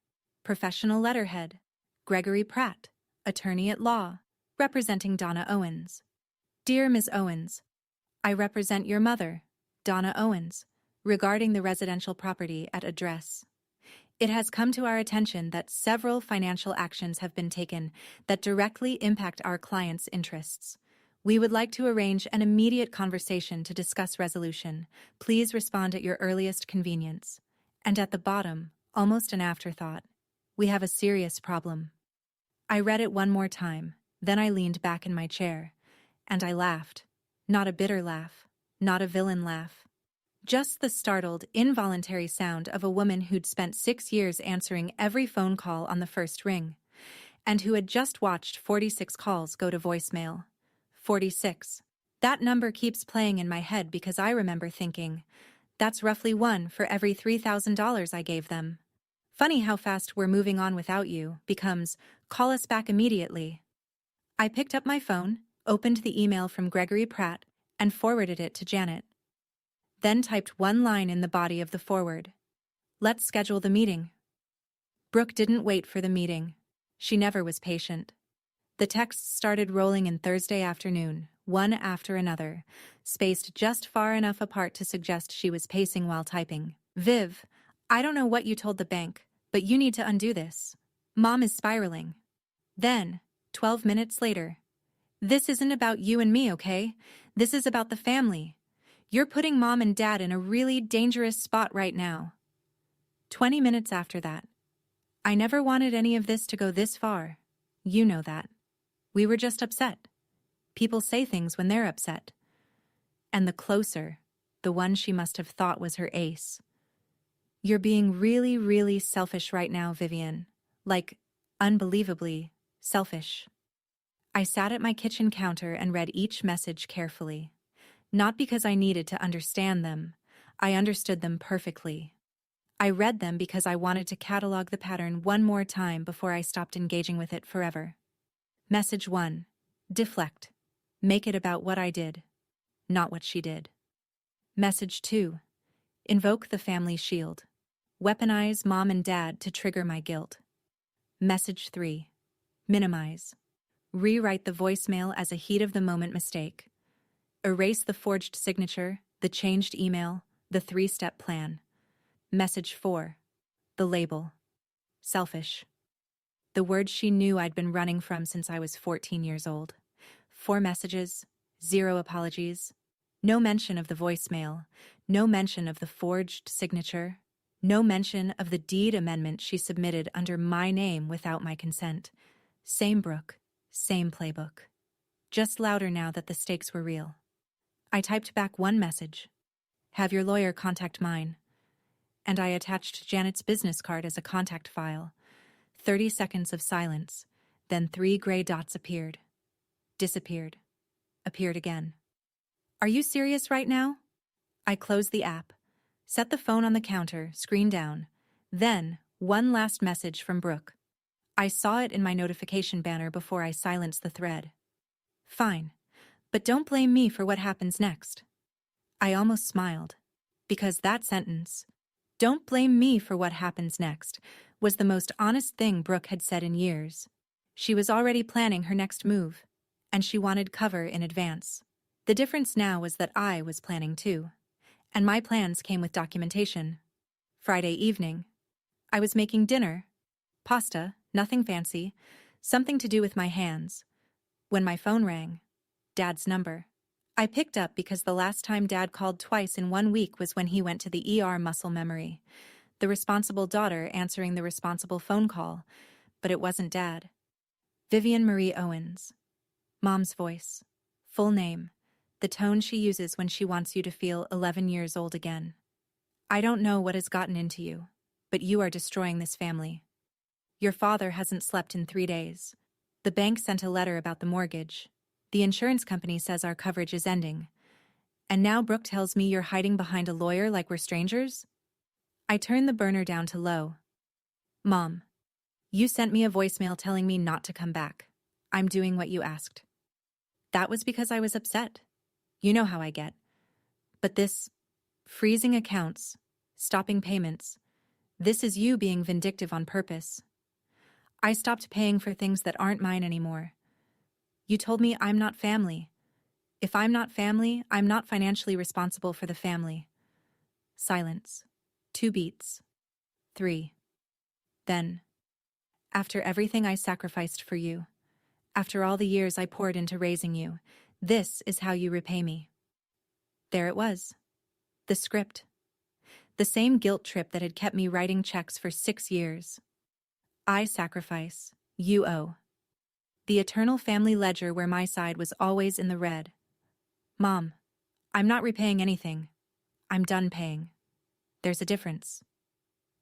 Professional letterhead. Gregory Pratt, attorney at law, representing Donna Owens. Dear Ms. Owens, I represent your mother, Donna Owens, regarding the residential property at address. It has come to our attention that several financial actions have been taken that directly impact our clients' interests. We would like to arrange an immediate conversation to discuss resolution. Please respond at your earliest convenience. And at the bottom, almost an afterthought, we have a serious problem. I read it one more time, then I leaned back in my chair, and I laughed. Not a bitter laugh, not a villain laugh. Just the startled, involuntary sound of a woman who'd spent 6 years answering every phone call on the first ring, and who had just watched 46 calls go to voicemail. 46. That number keeps playing in my head because I remember thinking, that's roughly 1 for every $3,000 I gave them. Funny how fast we're moving on without you becomes, call us back immediately. I picked up my phone, opened the email from Gregory Pratt, and forwarded it to Janet. Then typed one line in the body of the forward. Let's schedule the meeting. Brooke didn't wait for the meeting. She never was patient. The texts started rolling in Thursday afternoon, one after another, spaced just far enough apart to suggest she was pacing while typing. Viv, I don't know what you told the bank, but you need to undo this. Mom is spiraling. Then, 12 minutes later, this isn't about you and me, okay? This is about the family. You're putting Mom and Dad in a really dangerous spot right now. 20 minutes after that. I never wanted any of this to go this far. You know that. We were just upset. People say things when they're upset. And the closer, the one she must have thought was her ace. You're being really, really selfish right now, Vivian. Like, unbelievably selfish. I sat at my kitchen counter and read each message carefully. Not because I needed to understand them. I understood them perfectly. I read them because I wanted to catalog the pattern one more time before I stopped engaging with it forever. Message 1. Deflect. Make it about what I did, not what she did. Message 2. Invoke the family shield. Weaponize mom and dad to trigger my guilt. Message 3. Minimize. Rewrite the voicemail as a heat-of-the-moment mistake. Erase the forged signature, the changed email, the 3-step plan. Message 4. The label. Selfish. The word she knew I'd been running from since I was 14 years old. 4 messages, 0 apologies. No mention of the voicemail. No mention of the forged signature. No mention of the deed amendment she submitted under my name without my consent. Same Brooke, same playbook. Just louder now that the stakes were real. I typed back 1 message. Have your lawyer contact mine. And I attached Janet's business card as a contact file. 30 seconds of silence, then 3 gray dots appeared. Disappeared. Appeared again. Are you serious right now? I closed the app, set the phone on the counter, screen down. Then, 1 last message from Brooke. I saw it in my notification banner before I silenced the thread. Fine, but don't blame me for what happens next. I almost smiled, because that sentence, "Don't blame me for what happens next," was the most honest thing Brooke had said in years. She was already planning her next move, and she wanted cover in advance. The difference now was that I was planning too, and my plans came with documentation. Friday evening. I was making dinner. Pasta, nothing fancy, something to do with my hands. When my phone rang. Dad's number. I picked up because the last time Dad called twice in 1 week was when he went to the ER. Muscle memory. The responsible daughter answering the responsible phone call, but it wasn't Dad. Vivian Marie Owens. Mom's voice. Full name. The tone she uses when she wants you to feel 11 years old again. I don't know what has gotten into you, but you are destroying this family. Your father hasn't slept in 3 days. The bank sent a letter about the mortgage. The insurance company says our coverage is ending. And now Brooke tells me you're hiding behind a lawyer like we're strangers? I turned the burner down to low. Mom, you sent me a voicemail telling me not to come back. I'm doing what you asked. That was because I was upset. You know how I get. But this, freezing accounts, stopping payments, this is you being vindictive on purpose. I stopped paying for things that aren't mine anymore. You told me I'm not family. If I'm not family, I'm not financially responsible for the family. Silence. 2 beats. 3. Then, after everything I sacrificed for you, after all the years I poured into raising you, this is how you repay me. There it was. The script. The same guilt trip that had kept me writing checks for 6 years. I sacrifice, you owe. The eternal family ledger where my side was always in the red. Mom, I'm not repaying anything. I'm done paying. There's a difference.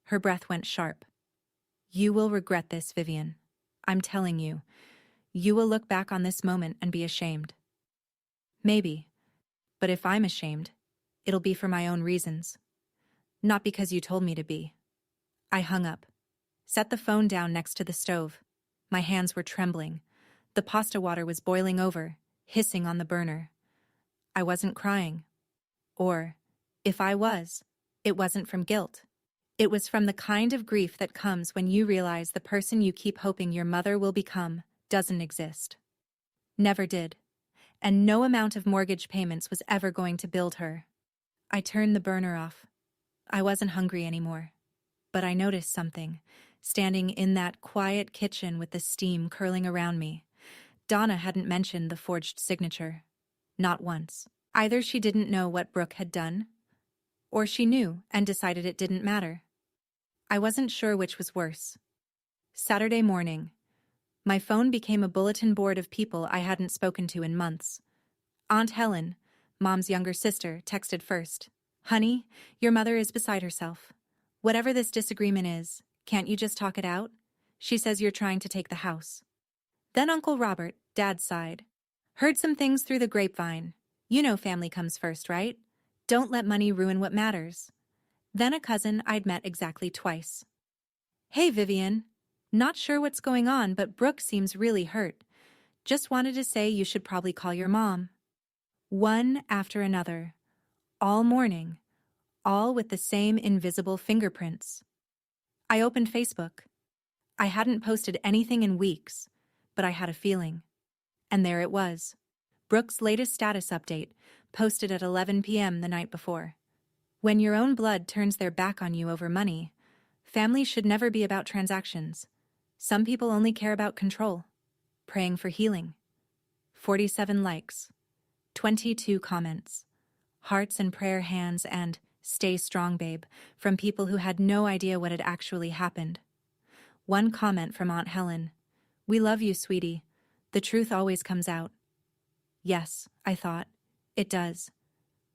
Her breath went sharp. You will regret this, Vivian. I'm telling you. You will look back on this moment and be ashamed. Maybe. But if I'm ashamed, it'll be for my own reasons. Not because you told me to be. I hung up. Set the phone down next to the stove. My hands were trembling. The pasta water was boiling over, hissing on the burner. I wasn't crying. Or, if I was, it wasn't from guilt. It was from the kind of grief that comes when you realize the person you keep hoping your mother will become doesn't exist. Never did. And no amount of mortgage payments was ever going to build her. I turned the burner off. I wasn't hungry anymore. But I noticed something, standing in that quiet kitchen with the steam curling around me. Donna hadn't mentioned the forged signature. Not once. Either she didn't know what Brooke had done, or she knew and decided it didn't matter. I wasn't sure which was worse. Saturday morning. My phone became a bulletin board of people I hadn't spoken to in months. Aunt Helen, Mom's younger sister, texted first. "Honey, your mother is beside herself. Whatever this disagreement is, can't you just talk it out? She says you're trying to take the house." Then Uncle Robert, Dad's side. "Heard some things through the grapevine. You know family comes first, right? Don't let money ruin what matters." Then a cousin I'd met exactly twice. "Hey, Vivian. Not sure what's going on, but Brooke seems really hurt. Just wanted to say you should probably call your mom." One after another. All morning. All with the same invisible fingerprints. I opened Facebook. I hadn't posted anything in weeks, but I had a feeling. And there it was. Brooke's latest status update, posted at 11 p.m. the night before. When your own blood turns their back on you over money, family should never be about transactions. Some people only care about control. Praying for healing. 47 likes. 22 comments. Hearts and prayer hands and "Stay strong, babe," from people who had no idea what had actually happened. One comment from Aunt Helen. "We love you, sweetie. The truth always comes out." Yes, I thought. It does.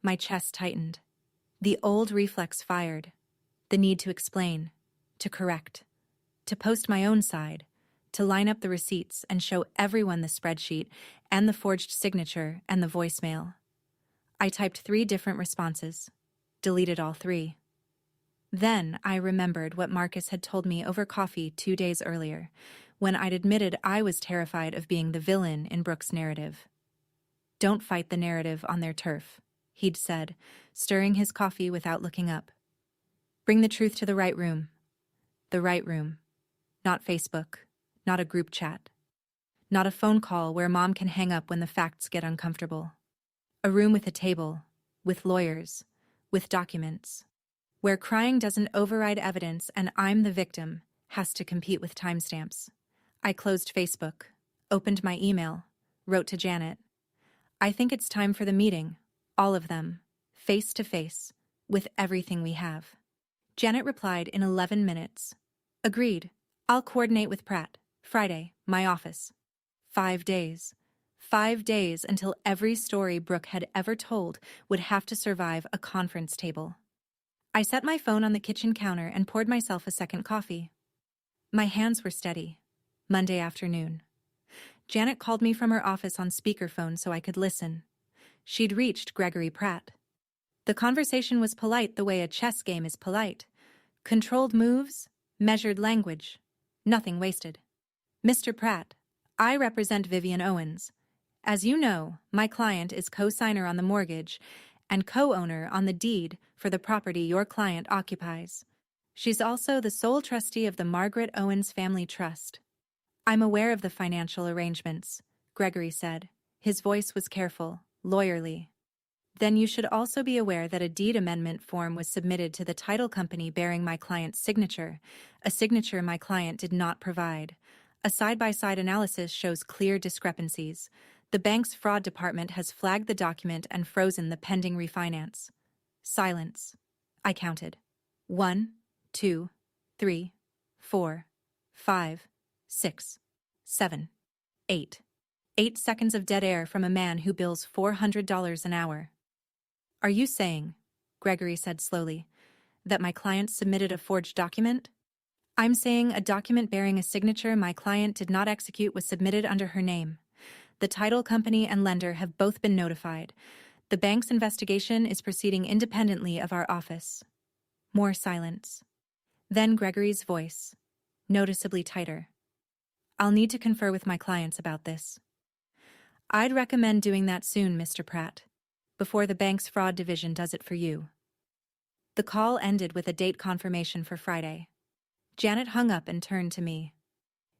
My chest tightened. The old reflex fired. The need to explain, to correct, to post my own side, to line up the receipts and show everyone the spreadsheet and the forged signature and the voicemail. I typed 3 different responses, deleted all 3. Then I remembered what Marcus had told me over coffee 2 days earlier, when I'd admitted I was terrified of being the villain in Brooke's narrative. "Don't fight the narrative on their turf," he'd said, stirring his coffee without looking up. "Bring the truth to the right room." The right room. Not Facebook, not a group chat. Not a phone call where Mom can hang up when the facts get uncomfortable. A room with a table, with lawyers, with documents, where crying doesn't override evidence and I'm the victim has to compete with timestamps. I closed Facebook, opened my email, wrote to Janet. "I think it's time for the meeting, all of them, face to face, with everything we have." Janet replied in 11 minutes. "Agreed. I'll coordinate with Pratt. Friday, my office." 5 days. 5 days until every story Brooke had ever told would have to survive a conference table. I set my phone on the kitchen counter and poured myself a second coffee. My hands were steady. Monday afternoon. Janet called me from her office on speakerphone so I could listen. She'd reached Gregory Pratt. The conversation was polite the way a chess game is polite. Controlled moves, measured language, nothing wasted. "Mr. Pratt, I represent Vivian Owens. As you know, my client is co-signer on the mortgage and co-owner on the deed for the property your client occupies. She's also the sole trustee of the Margaret Owens Family Trust." "I'm aware of the financial arrangements," Gregory said. His voice was careful, lawyerly. "Then you should also be aware that a deed amendment form was submitted to the title company bearing my client's signature, a signature my client did not provide. A side-by-side analysis shows clear discrepancies. The bank's fraud department has flagged the document and frozen the pending refinance." Silence. I counted. 1, 2, 3, 4, 5, 6, 7, 8. 8 seconds of dead air from a man who bills $400 an hour. "Are you saying," Gregory said slowly, "that my client submitted a forged document?" "I'm saying a document bearing a signature my client did not execute was submitted under her name. The title company and lender have both been notified. The bank's investigation is proceeding independently of our office." More silence. Then Gregory's voice, noticeably tighter. "I'll need to confer with my clients about this. I'd recommend doing that soon, Mr. Pratt, before the bank's fraud division does it for you." The call ended with a date confirmation for Friday. Janet hung up and turned to me.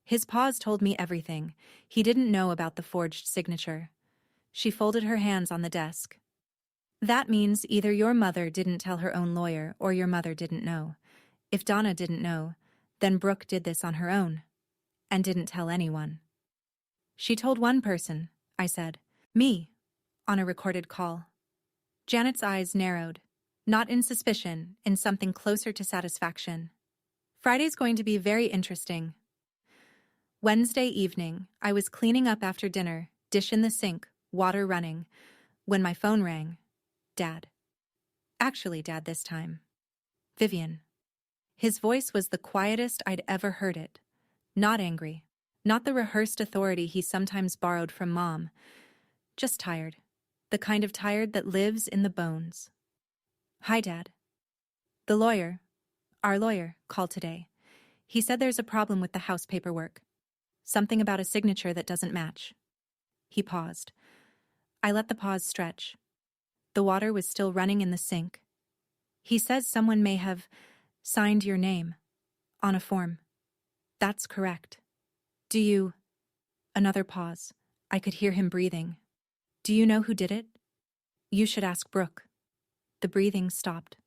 His pause told me everything. He didn't know about the forged signature. She folded her hands on the desk. "That means either your mother didn't tell her own lawyer or your mother didn't know. If Donna didn't know, then Brooke did this on her own. And didn't tell anyone." "She told one person," I said. "Me," on a recorded call. Janet's eyes narrowed, not in suspicion, in something closer to satisfaction. Friday's going to be very interesting. Wednesday evening, I was cleaning up after dinner, dish in the sink, water running, when my phone rang. Dad. Actually, Dad this time. Vivian. His voice was the quietest I'd ever heard it. Not angry. Not the rehearsed authority he sometimes borrowed from Mom. Just tired. The kind of tired that lives in the bones. Hi, Dad. The lawyer, our lawyer, called today. He said there's a problem with the house paperwork. Something about a signature that doesn't match. He paused. I let the pause stretch. The water was still running in the sink. He says someone may have signed your name on a form. That's correct. Do you... Another pause. I could hear him breathing. Do you know who did it? You should ask Brooke. The breathing stopped.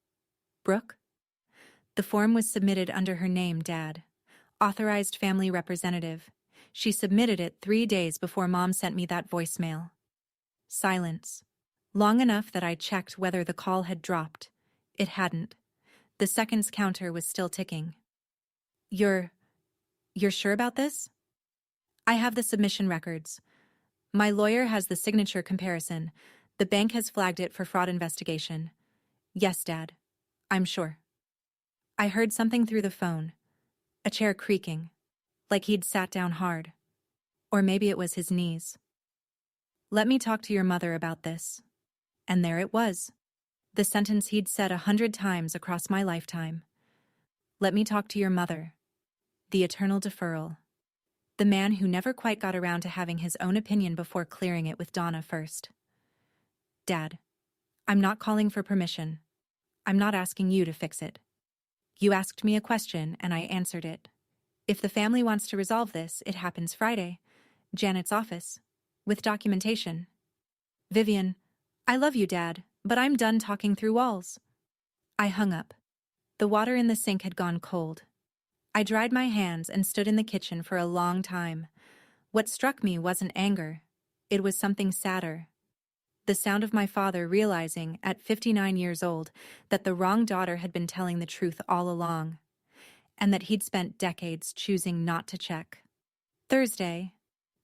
Brooke? The form was submitted under her name, Dad. Authorized family representative. She submitted it 3 days before Mom sent me that voicemail. Silence. Long enough that I checked whether the call had dropped. It hadn't. The seconds counter was still ticking. You're sure about this? I have the submission records. My lawyer has the signature comparison. The bank has flagged it for fraud investigation. Yes, Dad. I'm sure. I heard something through the phone. A chair creaking. Like he'd sat down hard. Or maybe it was his knees. Let me talk to your mother about this. And there it was. The sentence he'd said 100 times across my lifetime. Let me talk to your mother. The eternal deferral. The man who never quite got around to having his own opinion before clearing it with Donna first. Dad, I'm not calling for permission. I'm not asking you to fix it. You asked me a question and I answered it. If the family wants to resolve this, it happens Friday. Janet's office. With documentation. Vivian, I love you, Dad, but I'm done talking through walls. I hung up. The water in the sink had gone cold. I dried my hands and stood in the kitchen for a long time. What struck me wasn't anger. It was something sadder. The sound of my father realizing, at 59 years old, that the wrong daughter had been telling the truth all along, and that he'd spent decades choosing not to check. Thursday,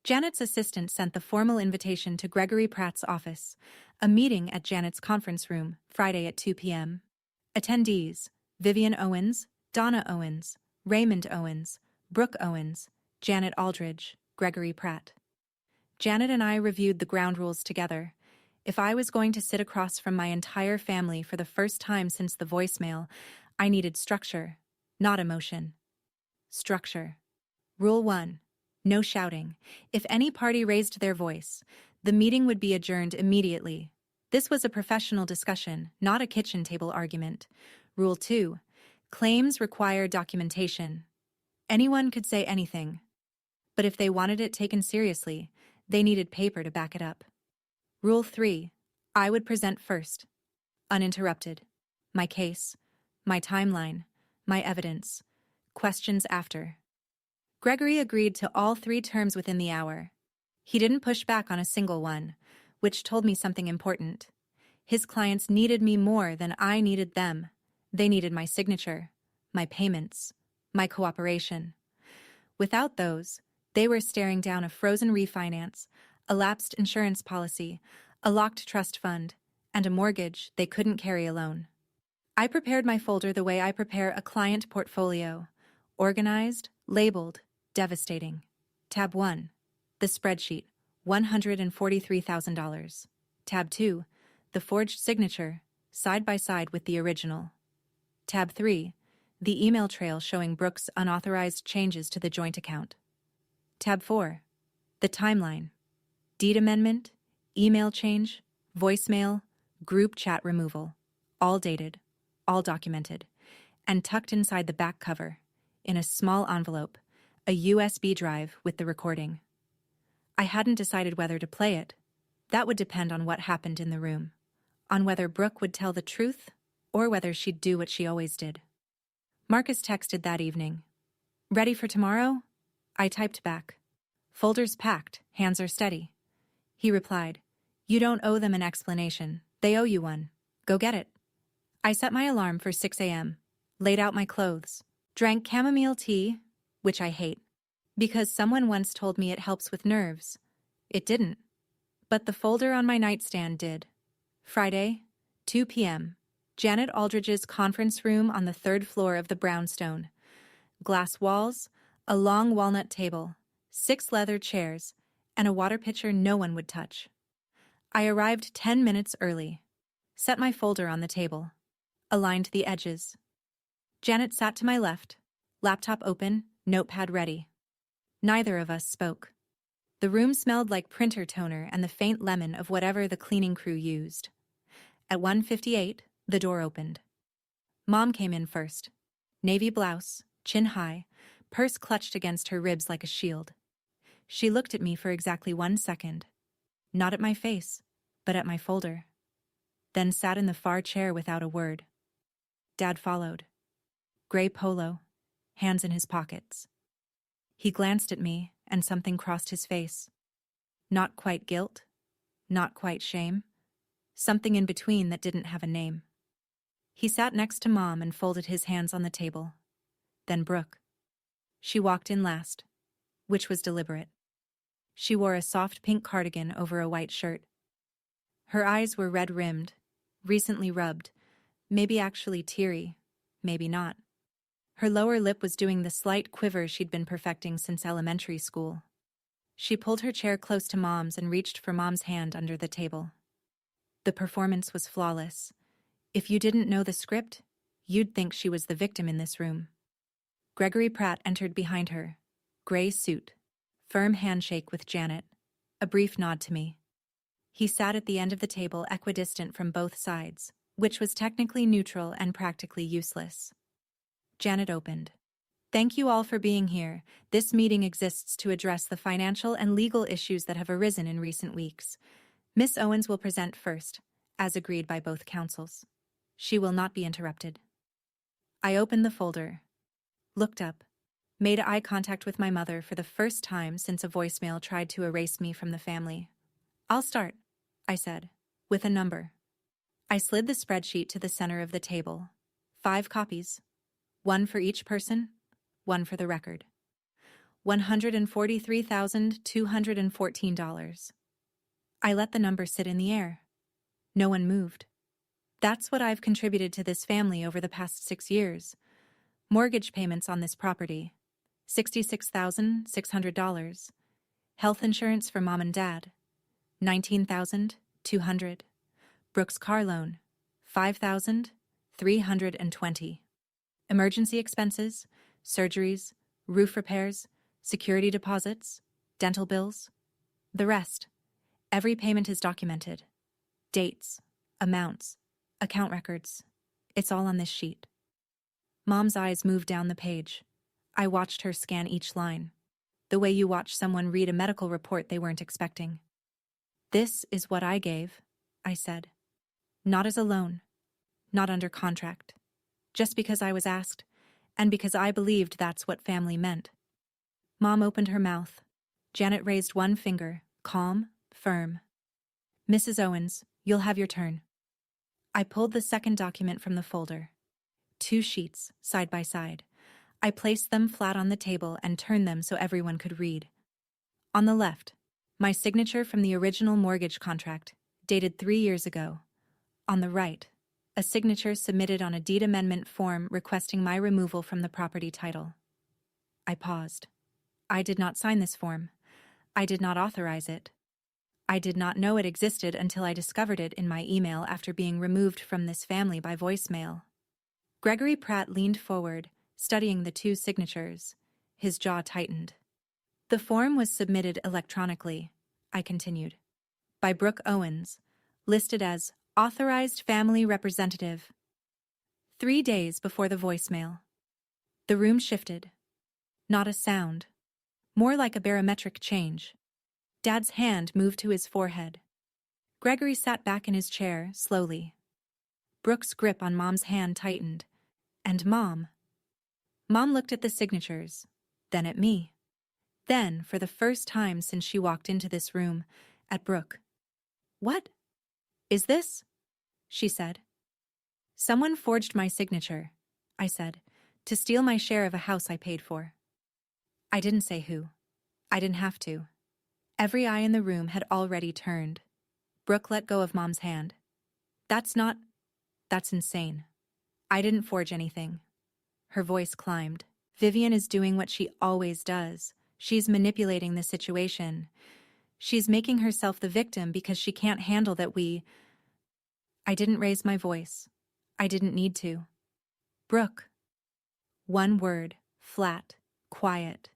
Janet's assistant sent the formal invitation to Gregory Pratt's office, a meeting at Janet's conference room, Friday at 2 p.m. Attendees: Vivian Owens, Donna Owens, Raymond Owens, Brooke Owens, Janet Aldridge, Gregory Pratt. Janet and I reviewed the ground rules together. If I was going to sit across from my entire family for the first time since the voicemail, I needed structure, not emotion. Structure. Rule 1. No shouting. If any party raised their voice, the meeting would be adjourned immediately. This was a professional discussion, not a kitchen table argument. Rule 2. Claims require documentation. Anyone could say anything. But if they wanted it taken seriously, they needed paper to back it up. Rule 3. I would present first. Uninterrupted. My case, my timeline, my evidence. Questions after. Gregory agreed to all 3 terms within the hour. He didn't push back on a single one, which told me something important. His clients needed me more than I needed them. They needed my signature, my payments, my cooperation. Without those, they were staring down a frozen refinance, a lapsed insurance policy, a locked trust fund, and a mortgage they couldn't carry alone. I prepared my folder the way I prepare a client portfolio. Organized, labeled, devastating. Tab 1. The spreadsheet, $143,000. Tab 2. The forged signature, side by side with the original. Tab 3. The email trail showing Brooke's unauthorized changes to the joint account. Tab 4. The timeline. Deed amendment, email change, voicemail, group chat removal. All dated, all documented, and tucked inside the back cover, in a small envelope, a USB drive with the recording. I hadn't decided whether to play it. That would depend on what happened in the room, on whether Brooke would tell the truth or whether she'd do what she always did. Marcus texted that evening. Ready for tomorrow? I typed back. Folders packed, hands are steady. He replied, You don't owe them an explanation. They owe you one. Go get it. I set my alarm for 6 a.m., laid out my clothes, Drank chamomile tea, which I hate, because someone once told me it helps with nerves. It didn't. But the folder on my nightstand did. Friday, 2 p.m. Janet Aldridge's conference room on the 3rd floor of the brownstone. Glass walls, a long walnut table, 6 leather chairs, and a water pitcher no one would touch. I arrived 10 minutes early. Set my folder on the table. Aligned the edges. Janet sat to my left, laptop open, notepad ready. Neither of us spoke. The room smelled like printer toner and the faint lemon of whatever the cleaning crew used. At 1:58, the door opened. Mom came in first. Navy blouse, chin high, purse clutched against her ribs like a shield. She looked at me for exactly 1 second. Not at my face, but at my folder. Then sat in the far chair without a word. Dad followed. Gray polo, hands in his pockets. He glanced at me, and something crossed his face. Not quite guilt, not quite shame, something in between that didn't have a name. He sat next to Mom and folded his hands on the table. Then Brooke. She walked in last, which was deliberate. She wore a soft pink cardigan over a white shirt. Her eyes were red-rimmed, recently rubbed, maybe actually teary, maybe not. Her lower lip was doing the slight quiver she'd been perfecting since elementary school. She pulled her chair close to Mom's and reached for Mom's hand under the table. The performance was flawless. If you didn't know the script, you'd think she was the victim in this room. Gregory Pratt entered behind her. Gray suit. Firm handshake with Janet. A brief nod to me. He sat at the end of the table equidistant from both sides, which was technically neutral and practically useless. Janet opened. Thank you all for being here. This meeting exists to address the financial and legal issues that have arisen in recent weeks. Miss Owens will present first, as agreed by both counsels. She will not be interrupted. I opened the folder, looked up, made eye contact with my mother for the first time since a voicemail tried to erase me from the family. I'll start, I said, with a number. I slid the spreadsheet to the center of the table. 5 copies. 1 for each person, 1 for the record. $143,214. I let the number sit in the air. No one moved. That's what I've contributed to this family over the past 6 years. Mortgage payments on this property, $66,600. Health insurance for Mom and Dad, $19,200. Brooke's car loan, $5,320. Emergency expenses, surgeries, roof repairs, security deposits, dental bills. The rest. Every payment is documented. Dates, amounts, account records. It's all on this sheet. Mom's eyes moved down the page. I watched her scan each line, the way you watch someone read a medical report they weren't expecting. This is what I gave, I said. Not as a loan, not under contract. Just because I was asked, and because I believed that's what family meant. Mom opened her mouth. Janet raised one finger, calm, firm. Mrs. Owens, you'll have your turn. I pulled the second document from the folder. 2 sheets, side by side. I placed them flat on the table and turned them so everyone could read. On the left, my signature from the original mortgage contract, dated 3 years ago. On the right, a signature submitted on a deed amendment form requesting my removal from the property title. I paused. I did not sign this form. I did not authorize it. I did not know it existed until I discovered it in my email after being removed from this family by voicemail. Gregory Pratt leaned forward, studying the 2 signatures. His jaw tightened. The form was submitted electronically, I continued, by Brooke Owens, listed as Authorized Family Representative. 3 days before the voicemail. The room shifted. Not a sound. More like a barometric change. Dad's hand moved to his forehead. Gregory sat back in his chair, slowly. Brooke's grip on Mom's hand tightened. And Mom looked at the signatures, then at me. Then, for the first time since she walked into this room, at Brooke. What is this? She said. Someone forged my signature, I said, To steal my share of a house I paid for. I didn't say who. I didn't have to. Every eye in the room had already turned. Brooke let go of Mom's hand. That's insane. I didn't forge anything. Her voice climbed. Vivian is doing what she always does. She's manipulating the situation. She's making herself the victim because she can't handle that I didn't raise my voice. I didn't need to. Brooke. One word, flat, quiet.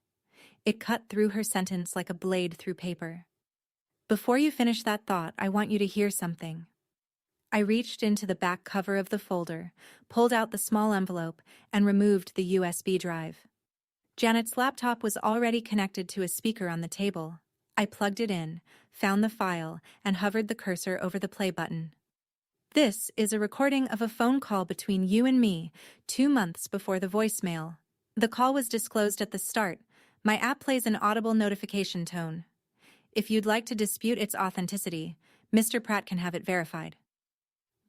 It cut through her sentence like a blade through paper. Before you finish that thought, I want you to hear something. I reached into the back cover of the folder, pulled out the small envelope, and removed the USB drive. Janet's laptop was already connected to a speaker on the table. I plugged it in, found the file, and hovered the cursor over the play button. This is a recording of a phone call between you and me, 2 months before the voicemail. The call was disclosed at the start. My app plays an audible notification tone. If you'd like to dispute its authenticity, Mr. Pratt can have it verified.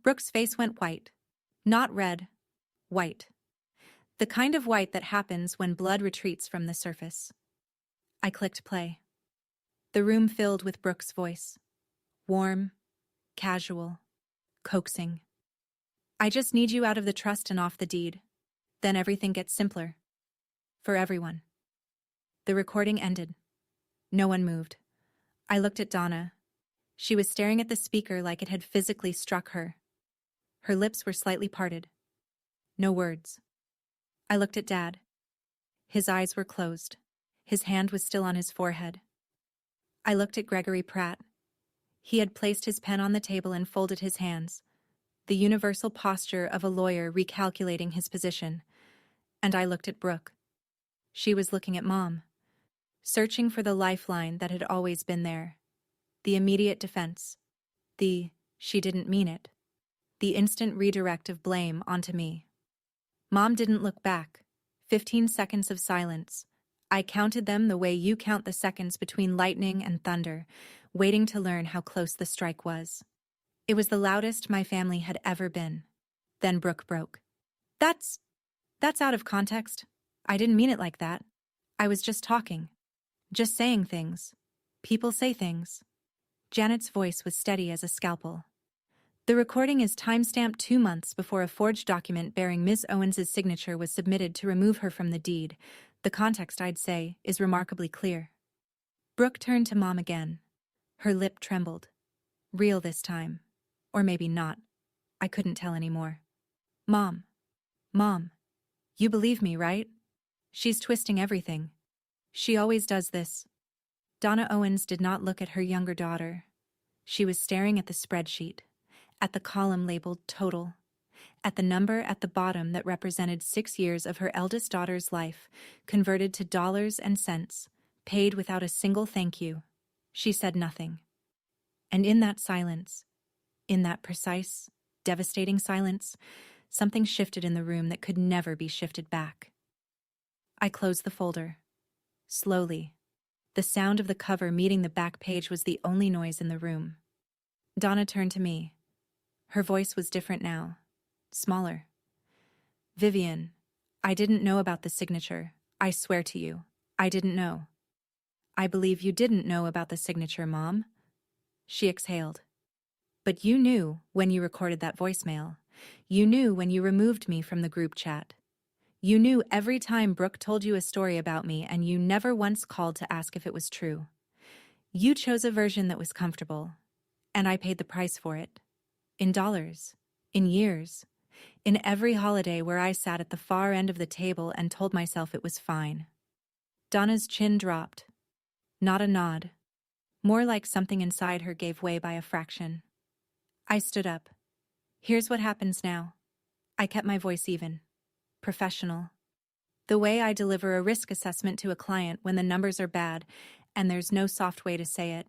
Brooke's face went white. Not red. White. The kind of white that happens when blood retreats from the surface. I clicked play. The room filled with Brooke's voice. Warm, casual, coaxing. I just need you out of the trust and off the deed. Then everything gets simpler. For everyone. The recording ended. No one moved. I looked at Donna. She was staring at the speaker like it had physically struck her. Her lips were slightly parted. No words. I looked at Dad. His eyes were closed. His hand was still on his forehead. I looked at Gregory Pratt. He had placed his pen on the table and folded his hands, the universal posture of a lawyer recalculating his position. And I looked at Brooke. She was looking at Mom, searching for the lifeline that had always been there. The immediate defense. She didn't mean it. The instant redirect of blame onto me. Mom didn't look back. 15 seconds of silence. I counted them the way you count the seconds between lightning and thunder, waiting to learn how close the strike was. It was the loudest my family had ever been. Then Brooke broke. That's out of context. I didn't mean it like that. I was just talking. Just saying things. People say things. Janet's voice was steady as a scalpel. The recording is timestamped 2 months before a forged document bearing Ms. Owens's signature was submitted to remove her from the deed. The context, I'd say, is remarkably clear. Brooke turned to Mom again. Her lip trembled. Real this time. Or maybe not. I couldn't tell anymore. Mom. You believe me, right? She's twisting everything. She always does this. Donna Owens did not look at her younger daughter. She was staring at the spreadsheet, at the column labeled total, at the number at the bottom that represented 6 years of her eldest daughter's life, converted to dollars and cents, paid without a single thank you. She said nothing. And in that silence, in that precise, devastating silence, something shifted in the room that could never be shifted back. I closed the folder. Slowly. The sound of the cover meeting the back page was the only noise in the room. Donna turned to me. Her voice was different now. Smaller. Vivian, I didn't know about the signature. I swear to you, I didn't know. I believe you didn't know about the signature, Mom. She exhaled. But you knew when you recorded that voicemail. You knew when you removed me from the group chat. You knew every time Brooke told you a story about me, and you never once called to ask if it was true. You chose a version that was comfortable, and I paid the price for it. In dollars, in years, in every holiday where I sat at the far end of the table and told myself it was fine. Donna's chin dropped. Not a nod. More like something inside her gave way by a fraction. I stood up. Here's what happens now. I kept my voice even. Professional. The way I deliver a risk assessment to a client when the numbers are bad and there's no soft way to say it.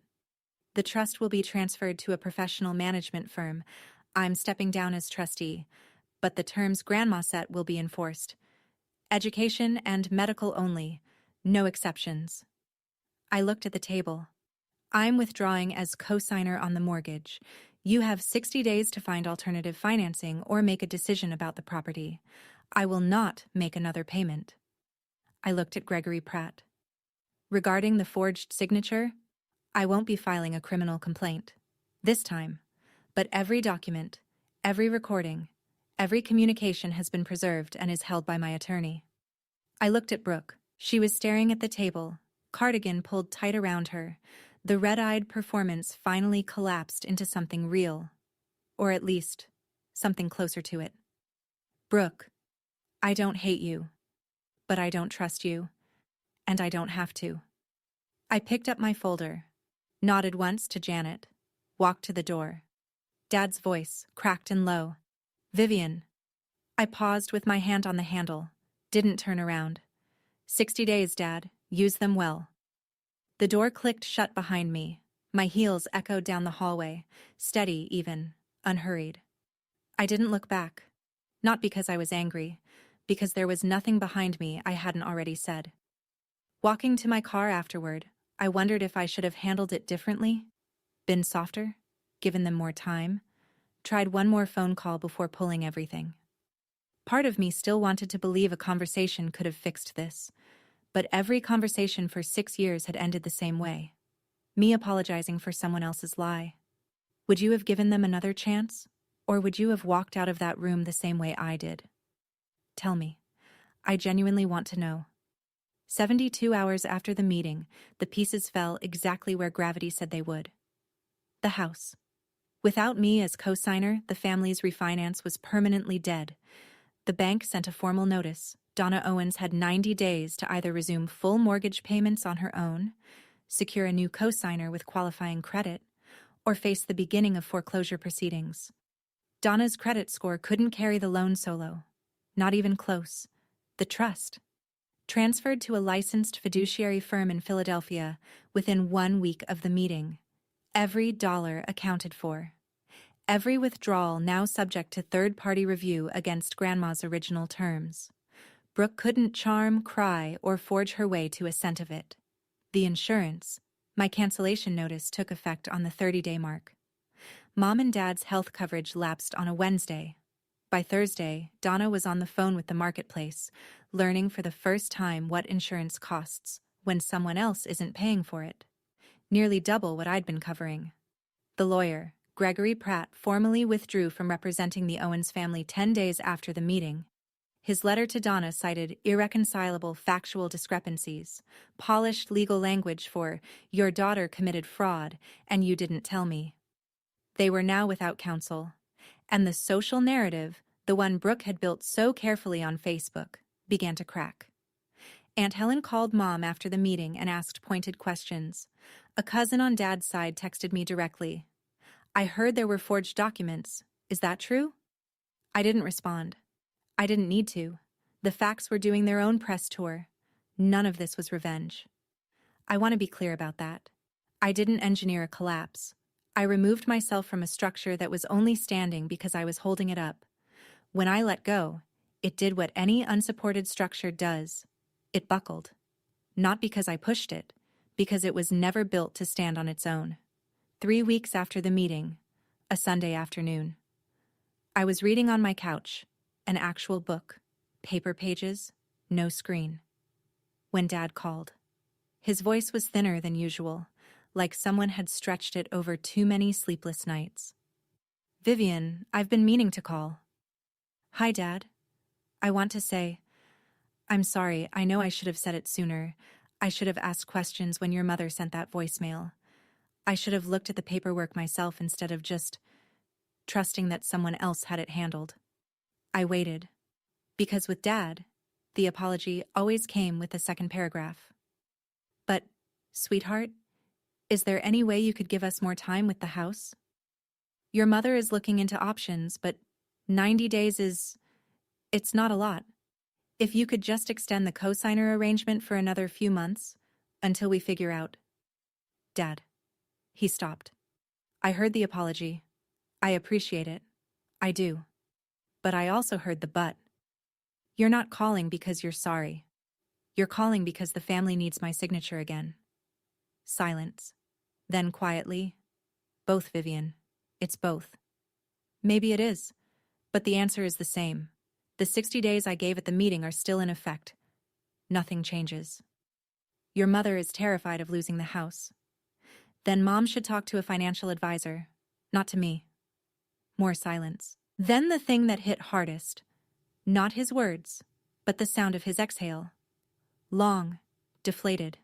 The trust will be transferred to a professional management firm. I'm stepping down as trustee, but the terms Grandma set will be enforced. Education and medical only, no exceptions. I looked at the table. I'm withdrawing as co-signer on the mortgage. You have 60 days to find alternative financing or make a decision about the property. I will not make another payment. I looked at Gregory Pratt. Regarding the forged signature, I won't be filing a criminal complaint. This time. But every document, every recording, every communication has been preserved and is held by my attorney. I looked at Brooke. She was staring at the table, cardigan pulled tight around her. The red-eyed performance finally collapsed into something real. Or at least, something closer to it. Brooke, I don't hate you. But I don't trust you. And I don't have to. I picked up my folder, nodded once to Janet, walked to the door. Dad's voice, cracked and low. Vivian. I paused with my hand on the handle, didn't turn around. 60 days, Dad. Use them well. The door clicked shut behind me. My heels echoed down the hallway, steady even, unhurried. I didn't look back. Not because I was angry, because there was nothing behind me I hadn't already said. Walking to my car afterward, I wondered if I should have handled it differently, been softer, given them more time, tried one more phone call before pulling everything. Part of me still wanted to believe a conversation could have fixed this, but every conversation for 6 years had ended the same way. Me apologizing for someone else's lie. Would you have given them another chance? Or would you have walked out of that room the same way I did? Tell me. I genuinely want to know. 72 hours after the meeting, the pieces fell exactly where gravity said they would. The house. Without me as co-signer, the family's refinance was permanently dead. The bank sent a formal notice. Donna Owens had 90 days to either resume full mortgage payments on her own, secure a new co-signer with qualifying credit, or face the beginning of foreclosure proceedings. Donna's credit score couldn't carry the loan solo. Not even close. The trust. Transferred to a licensed fiduciary firm in Philadelphia within 1 week of the meeting. Every dollar accounted for. Every withdrawal now subject to third-party review against Grandma's original terms. Brooke couldn't charm, cry, or forge her way to a cent of it. The insurance. My cancellation notice took effect on the 30-day mark. Mom and Dad's health coverage lapsed on a Wednesday. By Thursday, Donna was on the phone with the marketplace, learning for the first time what insurance costs when someone else isn't paying for it. Nearly double what I'd been covering. The lawyer, Gregory Pratt, formally withdrew from representing the Owens family 10 days after the meeting. His letter to Donna cited irreconcilable factual discrepancies, polished legal language for, "Your daughter committed fraud, and you didn't tell me." They were now without counsel. And the social narrative, the one Brooke had built so carefully on Facebook, began to crack. Aunt Helen called Mom after the meeting and asked pointed questions. A cousin on Dad's side texted me directly. "I heard there were forged documents. Is that true?" I didn't respond. I didn't need to. The facts were doing their own press tour. None of this was revenge. I want to be clear about that. I didn't engineer a collapse. I removed myself from a structure that was only standing because I was holding it up. When I let go, it did what any unsupported structure does. It buckled. Not because I pushed it, because it was never built to stand on its own. 3 weeks after the meeting, a Sunday afternoon. I was reading on my couch, an actual book, paper pages, no screen. When Dad called. His voice was thinner than usual, like someone had stretched it over too many sleepless nights. "Vivian, I've been meaning to call." "Hi, Dad. I want to say, I'm sorry, I know I should have said it sooner. I should have asked questions when your mother sent that voicemail. I should have looked at the paperwork myself instead of just trusting that someone else had it handled." I waited. Because with Dad, the apology always came with a second paragraph. "But, sweetheart, is there any way you could give us more time with the house? Your mother is looking into options, but 90 days it's not a lot. If you could just extend the co-signer arrangement for another few months, until we figure out." "Dad." He stopped. "I heard the apology. I appreciate it. I do. But I also heard the but. You're not calling because you're sorry. You're calling because the family needs my signature again." Silence. Then quietly, "Both, Vivian. It's both." "Maybe it is. But the answer is the same. The 60 days I gave at the meeting are still in effect. Nothing changes. Your mother is terrified of losing the house. Then Mom should talk to a financial advisor, not to me. More silence. Then the thing that hit hardest. Not his words, but the sound of his exhale. Long, deflated.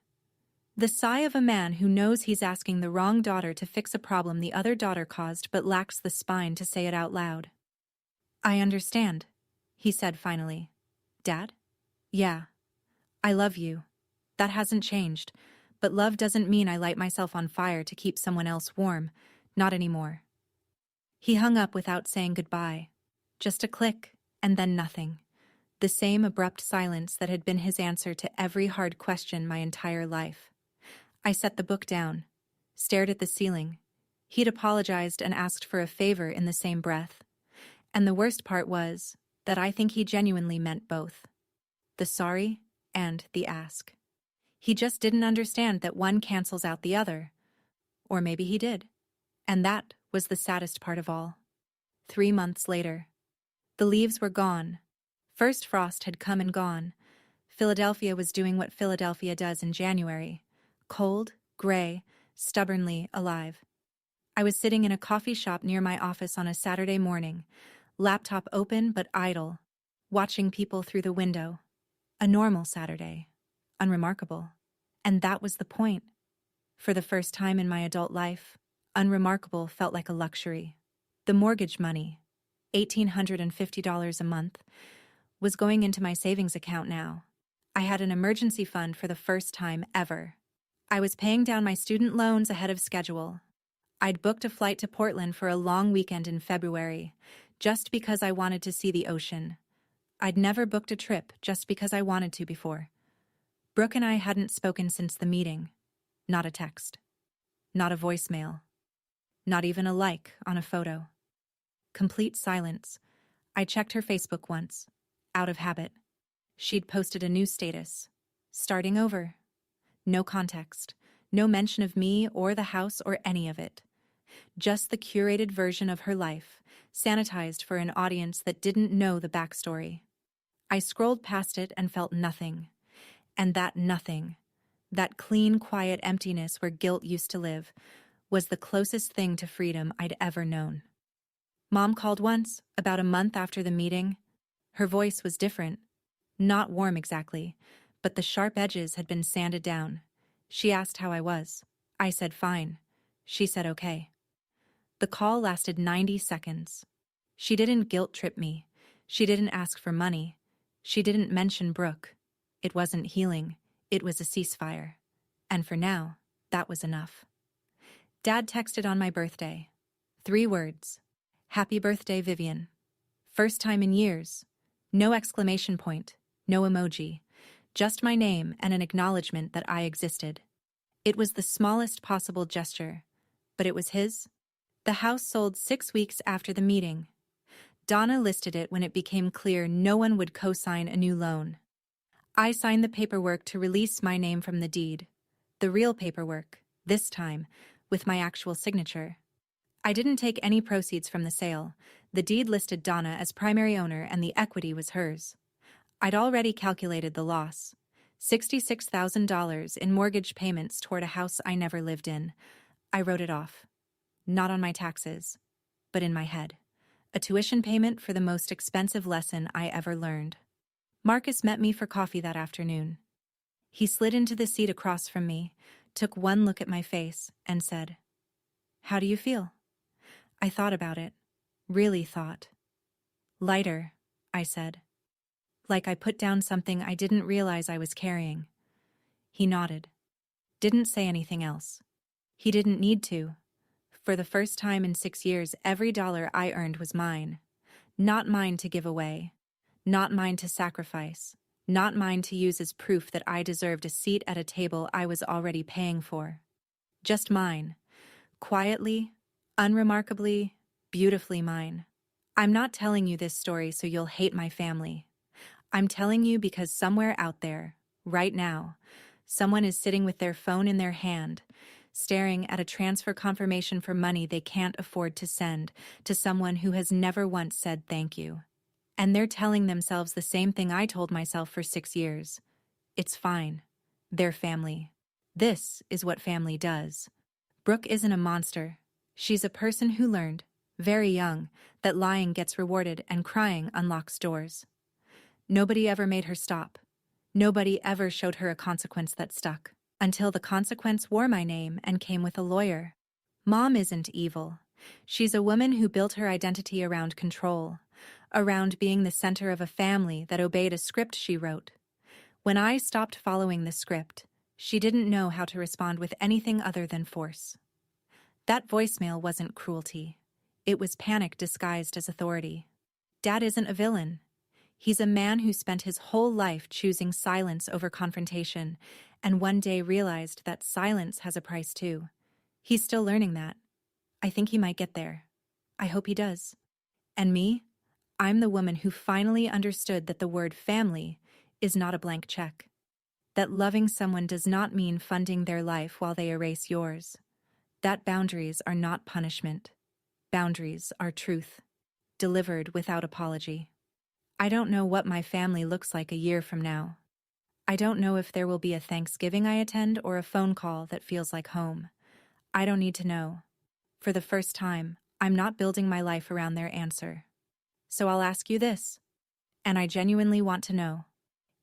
The sigh of a man who knows he's asking the wrong daughter to fix a problem the other daughter caused but lacks the spine to say it out loud. I understand, he said finally. Dad? Yeah. I love you. That hasn't changed, but love doesn't mean I light myself on fire to keep someone else warm. Not anymore. He hung up without saying goodbye. Just a click, and then nothing. The same abrupt silence that had been his answer to every hard question my entire life. I set the book down, stared at the ceiling. He'd apologized and asked for a favor in the same breath. And the worst part was that I think he genuinely meant both. The sorry and the ask. He just didn't understand that one cancels out the other. Or maybe he did. And that was the saddest part of all. 3 months later. The leaves were gone. First frost had come and gone. Philadelphia was doing what Philadelphia does in January. Cold, gray, stubbornly alive. I was sitting in a coffee shop near my office on a Saturday morning, laptop open but idle, watching people through the window. A normal Saturday. Unremarkable. And that was the point. For the first time in my adult life, unremarkable felt like a luxury. The mortgage money, $1,850 a month, was going into my savings account now. I had an emergency fund for the first time ever. I was paying down my student loans ahead of schedule. I'd booked a flight to Portland for a long weekend in February, just because I wanted to see the ocean. I'd never booked a trip just because I wanted to before. Brooke and I hadn't spoken since the meeting. Not a text. Not a voicemail. Not even a like on a photo. Complete silence. I checked her Facebook once, out of habit. She'd posted a new status. Starting over. No context. No mention of me or the house or any of it. Just the curated version of her life, sanitized for an audience that didn't know the backstory. I scrolled past it and felt nothing. And that nothing, that clean, quiet emptiness where guilt used to live, was the closest thing to freedom I'd ever known. Mom called once, about a month after the meeting. Her voice was different. Not warm exactly, but the sharp edges had been sanded down. She asked how I was. I said fine. She said okay. The call lasted 90 seconds. She didn't guilt-trip me. She didn't ask for money. She didn't mention Brooke. It wasn't healing. It was a ceasefire. And for now, that was enough. Dad texted on my birthday. 3 words. Happy birthday, Vivian. First time in years. No exclamation point. No emoji. Just my name and an acknowledgement that I existed. It was the smallest possible gesture, but it was his. The house sold 6 weeks after the meeting. Donna listed it when it became clear no one would co-sign a new loan. I signed the paperwork to release my name from the deed. The real paperwork, this time, with my actual signature. I didn't take any proceeds from the sale. The deed listed Donna as primary owner and the equity was hers. I'd already calculated the loss. $66,000 in mortgage payments toward a house I never lived in. I wrote it off. Not on my taxes, but in my head. A tuition payment for the most expensive lesson I ever learned. Marcus met me for coffee that afternoon. He slid into the seat across from me, took one look at my face, and said, "How do you feel?" I thought about it. Really thought. "Lighter," I said. Like I put down something I didn't realize I was carrying. He nodded. Didn't say anything else. He didn't need to. For the first time in 6 years, every dollar I earned was mine. Not mine to give away. Not mine to sacrifice. Not mine to use as proof that I deserved a seat at a table I was already paying for. Just mine. Quietly, unremarkably, beautifully mine. I'm not telling you this story so you'll hate my family. I'm telling you because somewhere out there, right now, someone is sitting with their phone in their hand, staring at a transfer confirmation for money they can't afford to send to someone who has never once said thank you. And they're telling themselves the same thing I told myself for 6 years. It's fine. They're family. This is what family does. Brooke isn't a monster. She's a person who learned, very young, that lying gets rewarded and crying unlocks doors. Nobody ever made her stop. Nobody ever showed her a consequence that stuck. Until the consequence wore my name and came with a lawyer. Mom isn't evil. She's a woman who built her identity around control, around being the center of a family that obeyed a script she wrote. When I stopped following the script, she didn't know how to respond with anything other than force. That voicemail wasn't cruelty. It was panic disguised as authority. Dad isn't a villain. He's a man who spent his whole life choosing silence over confrontation, and one day realized that silence has a price too. He's still learning that. I think he might get there. I hope he does. And me? I'm the woman who finally understood that the word family is not a blank check. That loving someone does not mean funding their life while they erase yours. That boundaries are not punishment. Boundaries are truth, delivered without apology. I don't know what my family looks like a year from now. I don't know if there will be a Thanksgiving I attend or a phone call that feels like home. I don't need to know. For the first time, I'm not building my life around their answer. So I'll ask you this, and I genuinely want to know.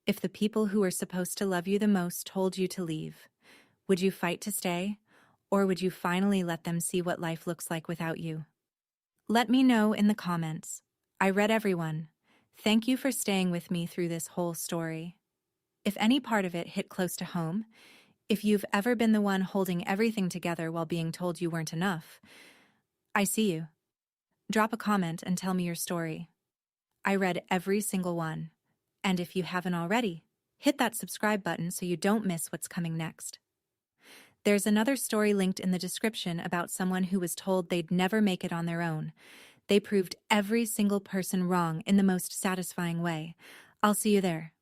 If the people who are supposed to love you the most told you to leave, would you fight to stay, or would you finally let them see what life looks like without you? Let me know in the comments. I read everyone. Thank you for staying with me through this whole story. If any part of it hit close to home, if you've ever been the one holding everything together while being told you weren't enough, I see you. Drop a comment and tell me your story. I read every single one. And if you haven't already, hit that subscribe button so you don't miss what's coming next. There's another story linked in the description about someone who was told they'd never make it on their own. They proved every single person wrong in the most satisfying way. I'll see you there.